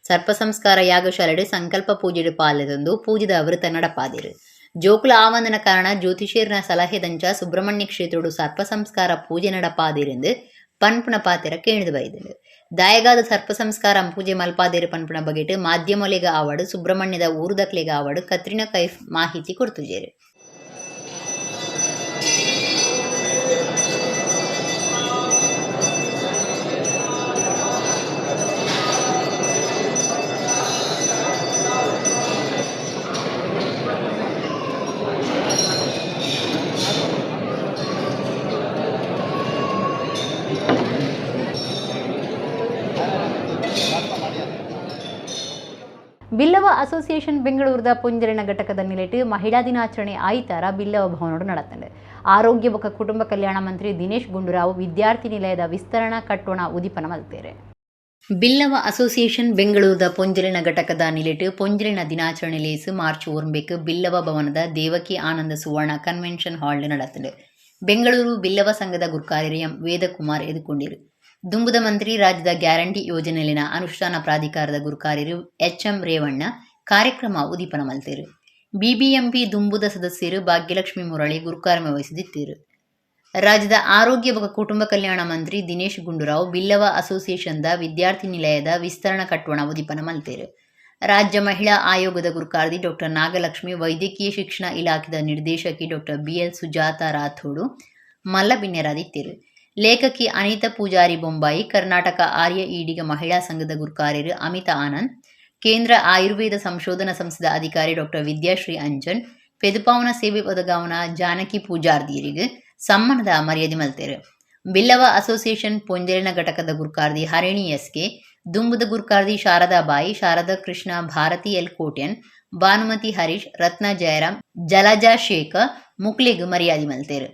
ಸರ್ಪ ಸಂಸ್ಕಾರ ಯಾಗಶಾಲೆಡೆ ಸಂಕಲ್ಪ ಪೂಜೆಡು ಪಾಲೆದೊಂದು ಪೂಜೆದ ಅವೃತ ನಡಪಾದೇರು. ಜೋಕುಲ ಆವಂದನ ಕಾರಣ ಜ್ಯೋತಿಷೇರ್ನ ಸಲಹೆದಂಚ ಸುಬ್ರಹ್ಮಣ್ಯ ಕ್ಷೇತ್ರಡು ಸರ್ಪ ಸಂಸ್ಕಾರ ಪೂಜೆ ನಡಪಾದೇರೆಂದು ಪನ್ಪುನ ಪಾತೆರ ಕೇಣಿದು ಬೈದರು. ದಾಯಗಾದ ಸರ್ಪ ಸಂಸ್ಕಾರ ಪೂಜೆ ಮಲ್ಪಾದೇರು ಪನ್ಪುನ ಬಗೆಟ್ ಮಾಧ್ಯಮಲೆಗ ಆವಡು ಸುಬ್ರಹ್ಮಣ್ಯದ ಊರುದಕ್ಲೆಗ ಆವಡು ಕತ್ರಿನಾ ಕೈಫ್ ಮಾಹಿತಿ ಕೊಡ್ತುಜೇರು. ಬಿಲ್ಲವ ಅಸೋಸಿಯೇಷನ್ ಬೆಂಗಳೂರದ ಪೊಂಜರಿನ ಘಟಕದ ನಿಲೆಟ್ಟು ಮಹಿಳಾ ದಿನಾಚರಣೆ ಆಯ್ತಾರ ಬಿಲ್ಲವ ಭವನೋಡು ನಡತಂಡೆ. ಆರೋಗ್ಯ ಬೊಕ್ಕ ಕುಟುಂಬ ಕಲ್ಯಾಣ ಮಂತ್ರಿ ದಿನೇಶ್ ಗುಂಡೂರಾವ್ ವಿದ್ಯಾರ್ಥಿ ನಿಲಯದ ವಿಸ್ತರಣಾ ಕಟ್ಟೋಣ ಉದಿಪನ ಮಲ್ತೇರೆ. ಬಿಲ್ಲವ ಅಸೋಸಿಯೇಷನ್ ಬೆಂಗಳೂರದ ಪೊಂಜರಿನ ಘಟಕದ ನಿಲೆಟ್ಟು ಪೊಂಜರಿನ ದಿನಾಚರಣೆ ಲೇಸು ಮಾರ್ಚ್ 1 ಬಿಲ್ಲವ ಭವನದ ದೇವಕಿ ಆನಂದ ಸುವರ್ಣ ಕನ್ವೆನ್ಷನ್ ಹಾಲ್ ನಡತಂಡೆ. ಬೆಂಗಳೂರು ಬಿಲ್ಲವ ಸಂಘದ ಗುರ್ಕಾರ್ಯರು ಎಂ ವೇದಕುಮಾರ್ ಎದುಕೊಂಡಿರು. ದುಂಬುದ ಮಂತ್ರಿ ರಾಜ್ಯದ ಗ್ಯಾರಂಟಿ ಯೋಜನೆಯಲ್ಲಿನ ಅನುಷ್ಠಾನ ಪ್ರಾಧಿಕಾರದ ಗುರುಕಾರ್ಯರು HM ರೇವಣ್ಣ ಕಾರ್ಯಕ್ರಮ ಉದೀಪನ ಮಲ್ತೇರು. BBMP ದುಂಬುದ ಸದಸ್ಯರು ಭಾಗ್ಯಲಕ್ಷ್ಮಿ ಮುರಳಿ ಗುರುಕಾರ್ಯ ವಹಿಸಿದ್ದರು. ರಾಜ್ಯದ ಆರೋಗ್ಯ ಮತ್ತು ಕುಟುಂಬ ಕಲ್ಯಾಣ ಮಂತ್ರಿ ದಿನೇಶ್ ಗುಂಡೂರಾವ್ ಬಿಲ್ಲವ ಅಸೋಸಿಯೇಷನ್ದ ವಿದ್ಯಾರ್ಥಿ ನಿಲಯದ ವಿಸ್ತರಣಾ ಕಟ್ಟೋಣ ಉದೀಪನ ಮಲ್ತೇರು. ರಾಜ್ಯ ಮಹಿಳಾ ಆಯೋಗದ ಗುರುಕಾರ್ತಿ ಡಾಕ್ಟರ್ ನಾಗಲಕ್ಷ್ಮಿ, ವೈದ್ಯಕೀಯ ಶಿಕ್ಷಣ ಇಲಾಖೆದ ನಿರ್ದೇಶಕಿ ಡಾಕ್ಟರ್ BL ಸುಜಾತಾ ರಾಥೋಡು ಮಲ್ಲಬಿನ್ಯರಾದಿತ್ತೇರು. ಲೇಖಕಿ ಅನಿತಾ ಪೂಜಾರಿ ಬೊಂಬಾಯಿ, ಕರ್ನಾಟಕ ಆರ್ಯ ಈಡಿಗ ಮಹಿಳಾ ಸಂಘದ ಗುರುಕಾರ್ಯರು ಅಮಿತಾ ಆನಂದ್, ಕೇಂದ್ರ ಆಯುರ್ವೇದ ಸಂಶೋಧನಾ ಸಂಸ್ಥೆದ ಅಧಿಕಾರಿ ಡಾಕ್ಟರ್ ವಿದ್ಯಾಶ್ರೀ ಅಂಜನ್, ಪೆದುಪಾವನ ಸೇವೆ ಒದಗಾವನ ಜಾನಕಿ ಪೂಜಾರ್ದಿಯರಿಗೆ ಸಮ್ಮಾನದ ಮರ್ಯಾದೆ ಮಲ್ತೇರು. ಬಿಲ್ಲವ ಅಸೋಸಿಯೇಷನ್ ಪೊಂಜರಿನ ಘಟಕದ ಗುರುಕಾರ್ದಿ ಹರಿಣಿ SK, ದುಂಬುದ ಗುರುಕಾರ್ದಿ ಶಾರದಾ ಬಾಯಿ, ಶಾರದಾ ಕೃಷ್ಣ, ಭಾರತಿ L ಕೋಟ್ಯನ್, ಭಾನುಮತಿ ಹರೀಶ್, ರತ್ನ ಜಯರಾಮ್, ಜಲಜಾ ಶೇಖರ್ ಮುಕ್ಲಿಗ್ ಮರ್ಯಾದೆ ಮಲ್ತೇರು.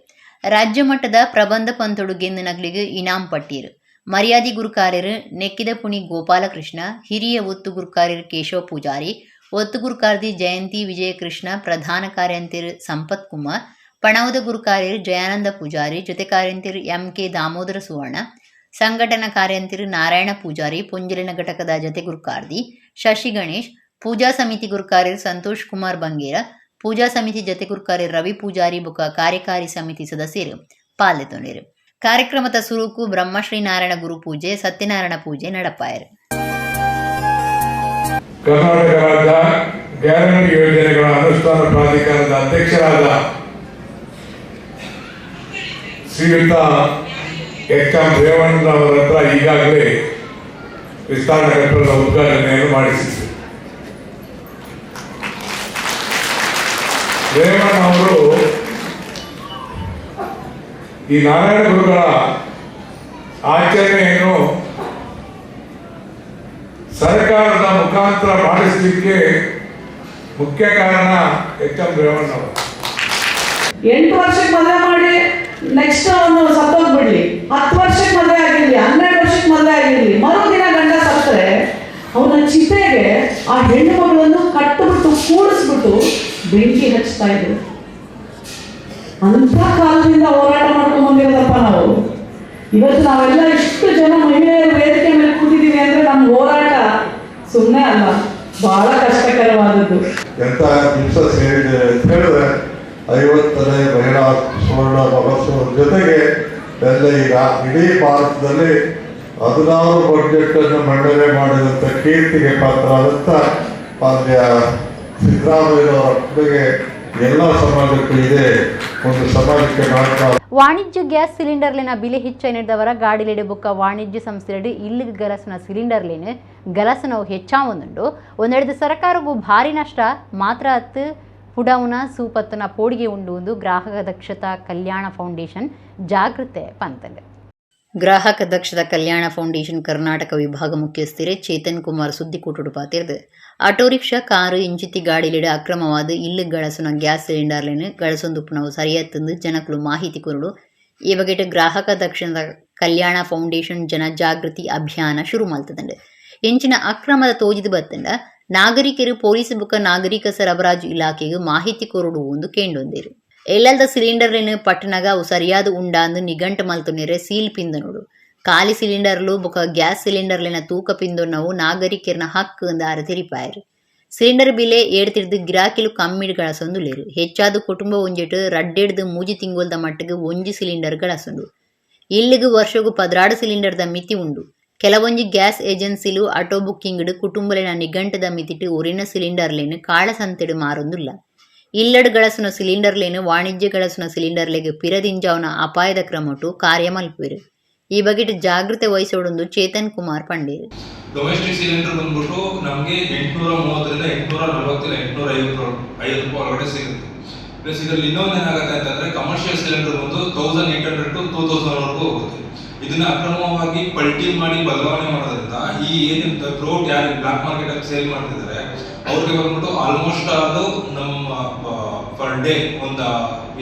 ರಾಜ್ಯ ಮಟ್ಟದ ಪ್ರಬಂಧ ಪಂತೊಡು ಗೆಂದು ನಗ್ಲಿಗೆ ಇನಾಮ್ ಪಟ್ಟೀರು. ಮರ್ಯಾದಿ ಗುರುಕಾರ್ಯರು ನೆಕ್ಕಿದ ಪುಣಿ ಗೋಪಾಲಕೃಷ್ಣ, ಹಿರಿಯ ಒತ್ತು ಗುರುಕಾರ್ಯರು ಕೇಶವ ಪೂಜಾರಿ, ಒತ್ತು ಗುರುಕಾರ್ದಿ ಜಯಂತಿ ವಿಜಯಕೃಷ್ಣ, ಪ್ರಧಾನ ಕಾರ್ಯಂತಿರು ಸಂಪತ್ ಕುಮಾರ್, ಪಣವದ ಗುರುಕಾರ್ಯರು ಜಯಾನಂದ ಪೂಜಾರಿ, ಜೊತೆ ಕಾರ್ಯಂತಿರು MK ದಾಮೋದರ ಸುವರ್ಣ, ಸಂಘಟನಾ ಕಾರ್ಯಂತಿರು ನಾರಾಯಣ ಪೂಜಾರಿ, ಪೊಂಜಲಿನ ಘಟಕದ ಜತೆ ಗುರುಕಾರ್ದಿ ಶಶಿ ಗಣೇಶ್, ಪೂಜಾ ಸಮಿತಿ ಗುರುಕಾರ್ಯರು ಸಂತೋಷ್ ಕುಮಾರ್ ಬಂಗೇರ, ಪೂಜಾ ಸಮಿತಿ ಜತೆ ಗುರುಕಾರ್ಯರು ರವಿ ಪೂಜಾರಿ ಬೊಕ ಕಾರ್ಯಕಾರಿ ಸಮಿತಿ ಸದಸ್ಯರು ಪಾಲ್ಗೊಂಡಿರು. ಕಾರ್ಯಕ್ರಮದ ಸುರುಕು ಬ್ರಹ್ಮಶ್ರೀ ನಾರಾಯಣ ಗುರು ಪೂಜೆ, ಸತ್ಯನಾರಾಯಣ ಪೂಜೆ ನಡಪಾಯರು. ಕರ್ನಾಟಕ ರಾಜ್ಯ ಗ್ಯಾರಂಟಿ ಯೋಜನೆಗಳ ಅನುಷ್ಠಾನ ಪ್ರಾಧಿಕಾರದ ಅಧ್ಯಕ್ಷರಾದ ಶ್ರೀಯುತ HM ರೇವಣ್ಣ ಅವರ ಹತ್ರ ಈಗಾಗಲೇ ವಿಸ್ತರಣಾ ಕಟ್ಟಡದ ಉದ್ಘಾಟನೆಯನ್ನು ಮಾಡಿಸಿದರು. ರೇವಣ್ಣ ಅವರು ಈ ನಾರಾಯಣ ಗುರುಗಳ ಆಚರಣೆಯನ್ನು ಸರ್ಕಾರದ ಮುಖಾಂತರ ಮಾಡಿಸಲಿಕ್ಕೆ ಮುಖ್ಯ ಕಾರಣ HM ರೇವಣ್ಣ ಅವರು. 8 ವರ್ಷಕ್ಕೆ ಮದುವೆ ಮಾಡಿ ನೆಕ್ಸ್ಟ್ ಅವನು ಸತ್ತೋಗ್ಬಿಡ್ಲಿ, 10 ವರ್ಷಕ್ಕೆ ಮದುವೆ ಆಗಿರ್ಲಿ, 12 ವರ್ಷಕ್ಕೆ ಮದುವೆ ಆಗಿರ್ಲಿ, ಮರುದಿನ ಗಂಡ ಸತ್ತರೆ ಅವನ ಚಿತೆಗೆ ಆ ಹೆಣ್ಣು ಮಗಳನ್ನು ಕಟ್ಟಿಬಿಟ್ಟು ಕೂಡಿಸ್ಬಿಟ್ಟು ಬೆಂಕಿ ಹಚ್ತಾ ಇದ್ರು. ಅಂತ ಕಾಲದಿಂದ ಹೋರಾಟ ಮಾಡ್ಕೊಂಡು ಬಂದಿರೋದಪ್ಪ ನಾವು. ಇವತ್ತು ನಾವೆಲ್ಲ ಇಷ್ಟು ಜನ ಮಹಿಳೆಯರು ವೇದಿಕೆ ಮೇಲೆ ಕೂತಿದ್ದೀವಿ ಅಂದ್ರೆ ನಮ್ಮ ಹೋರಾಟ ಸುಮ್ಮನೆ ಅಲ್ಲ, ಬಹಳ ಕಷ್ಟಕರವಾದದ್ದು. ಎಂತ ದಿವಸ ಸೇರಿದೆ ಅಂತ ಹೇಳಿದ್ರೆ 50ನೇ ಮಹಿಳಾ ಸುವರ್ಣ ಮಹೋತ್ಸವದ ಜೊತೆಗೆ ಎಲ್ಲ ಈಗ ಇಡೀ ಭಾರತದಲ್ಲಿ 16 ಬಜೆಟ್ ಅನ್ನು ಮಂಡನೆ ಮಾಡಿದಂಥ ಕೀರ್ತಿಗೆ ಪಾತ್ರರಾದಂಥ ಮಾನ್ಯ ಸಿದ್ದರಾಮಯ್ಯನವರ ಕೊಡುಗೆ ಎಲ್ಲ ಸಮಾಜಕ್ಕೂ ಇದೆ. ಒಂದು ಸಮಾಜಕ್ಕೆ ಮಾತ್ರ ವಾಣಿಜ್ಯ ಗ್ಯಾಸ್ ಸಿಲಿಂಡರ್ಲಿನ ಬಿಲೆ ಹೆಚ್ಚೈನದವರ ಗಾಡಿಲೆಡೆ ಬೊಕ್ಕ ವಾಣಿಜ್ಯ ಸಂಸ್ಥೆಡೆ ಇಲ್ಲಿಗೆ ಗಲಸನ ಸಿಲಿಂಡರ್ಲೇನು ಗಲಸನವು ಹೆಚ್ಚಾವೊಂದುಂಡು ಒಂದೆರಡು ಸರ್ಕಾರಗೂ ಭಾರಿ ನಷ್ಟ ಮಾತ್ರ ಹತ್ತು ಪುಡೌನ ಸೂಪತ್ತನ ಪೋಡಿಗೆ ಉಂಡು ಒಂದು ಗ್ರಾಹಕ ದಕ್ಷತಾ ಕಲ್ಯಾಣ ಫೌಂಡೇಶನ್ ಜಾಗೃತೆ ಪಂತಲೆ. ಗ್ರಾಹಕ ದಕ್ಷತಾ ಕಲ್ಯಾಣ ಫೌಂಡೇಶನ್ ಕರ್ನಾಟಕ ವಿಭಾಗ ಮುಖ್ಯಸ್ಥರೇ ಚೇತನ್ ಕುಮಾರ್ ಸುದ್ದಿಕೂಟುಡು ಪಾತಿರ್ದು ಆಟೋ ರಿಕ್ಷಾ ಕಾರು ಇಂಚಿತಿ ಗಾಡಿಲಿಡ ಅಕ್ರಮವಾದ ಇಲ್ಲಿ ಗಳಸುನ ಗ್ಯಾಸ್ ಸಿಲಿಂಡರ್ಲೇನು ಗಳಸೊಂದುಪ್ಪು ಸರಿಯತ್ತಂದು ಜನಕ್ಕಳು ಮಾಹಿತಿ ಕೊರಡು ಈ ಬಗೆಟ್ ಗ್ರಾಹಕ ದಕ್ಷತಾ ಕಲ್ಯಾಣ ಫೌಂಡೇಶನ್ ಜನ ಜಾಗೃತಿ ಅಭಿಯಾನ ಶುರು ಮಾಡ್ತದಂಡು ಎಂಚಿನ ಅಕ್ರಮದ ತೋಜಿದು ಬತ್ತಂಡ ನಾಗರಿಕರು ಪೊಲೀಸ್ ಬುಕ್ಕ ನಾಗರಿಕ ಸರಬರಾಜು ಇಲಾಖೆಗೆ ಮಾಹಿತಿ ಕೊರಡು ಒಂದು ಕೇಂಡೊಂದಿರು ಎಲ್ಲದ ಸಿಲಿಂಡರ್ಲೇನು ಪಟ್ಟಣಗ ಅವು ಸರಿಯಾದ ಉಂಡಾಂದು ನಿಘಂಟ ಮಲ್ತೊನ್ನೆರೆ ಸೀಲ್ ಪಿಂದನೋಡು ಖಾಲಿ ಸಿಲಿಂಡರ್ಲು ಬೊಕ ಗ್ಯಾಸ್ ಸಿಲಿಂಡರ್ಲಿನ ತೂಕ ಪಿಂದೊನ್ನವು ನಾಗರಿಕರನ ಹಕ್ಕು ಅಂದ ಅರತಿರಿಪಾಯರು ಸಿಲಿಂಡರ್ ಬಿಲೆ ಏಡ್ತಿರ್ದು ಗಿರಾಕಿಲು ಕಮ್ಮಿಡ್ ಗಳಸೊಂದುಲೇರು ಹೆಚ್ಚಾದ ಕುಟುಂಬ ಒಂಜಿಟ್ಟು ರಡ್ಡೆಡ್ದು ಮೂಜಿ ತಿಂಗೊಲ್ದ ಮಟ್ಟಿಗೆ ಒಂಜಿ ಸಿಲಿಂಡರ್ ಗಳಸೊಂಡು ಇಲ್ಲಿಗೆ ವರ್ಷಗೂ 16 ಸಿಲಿಂಡರ್ದ ಮಿತಿ ಉಂಡು ಕೆಲವೊಂಜಿ ಗ್ಯಾಸ್ ಏಜೆನ್ಸಿಲು ಆಟೋ ಬುಕ್ಕಿಂಗ್ಡು ಕುಟುಂಬಲಿನ ನಿಘಂಟದ ಮಿತಿಟ್ಟು ಒರಿನ ಸಿಲಿಂಡರ್ಲೇನು ಕಾಳ ಸಂತೆಡು ಮಾರೊಂದುಲ್ಲ ಇಲ್ಲಡ್ ಗಳಸುನ ಸಿಲಿಂಡರ್ಲೇನು ವಾಣಿಜ್ಯ ಗಳಸುನ ಸಿಲಿಂಡರ್ಲೆಗೆ ಪಿರದಿಂಜಾವನ ಅಪಾಯದ ಕ್ರಮಟು ಕಾರ್ಯ ಮಲ್ಪುವೆರು ಈ ಬಗೆಟ್ ಜಾಗೃತೆ ವಹಿಸೋಡೊಂದು ಚೇತನ್ ಕುಮಾರ್ ಪಂಡೇರು. ಡೊಮೆಸ್ಟಿಕ್ ಸಿಲಿಂಡರ್ ಬಂದ್ಬಿಟ್ಟು ನಮಗೆ 830 840 850 ಒಳಗಡೆ ಸಿಗುತ್ತೆ. ಪ್ಲಸ್ ಇದರಲ್ಲಿ ಇನ್ನೊಂದು ಏನಾಗುತ್ತೆ ಅಂತಂದ್ರೆ ಕಮರ್ಷಿಯಲ್ ಸಿಲಿಂಡರ್ ಬಂದು 1800 to 2000 ವರೆಗೂ ಹೋಗುತ್ತೆ. ಇದನ್ನ ಅಕ್ರಮವಾಗಿ ಪಲ್ಟಿ ಮಾಡಿ ಬದಲಾವಣೆ ಮಾಡೋದ್ರಿಂದ ಈ ಏನಿಂತ ಥ್ರೋಟ್ ಯಾರು ಬ್ಲಾಕ್ ಮಾರ್ಕೆಟ್ ಅಲ್ಲಿ ಸೇಲ್ ಮಾಡ್ತಿದ್ದಾರೆ ಅವ್ರಿಗೆ ಬಂದ್ಬಿಟ್ಟು ಆಲ್ಮೋಸ್ಟ್ ಅದು ನಮ್ಮ ಪರ್ ಡೇ ಒಂದು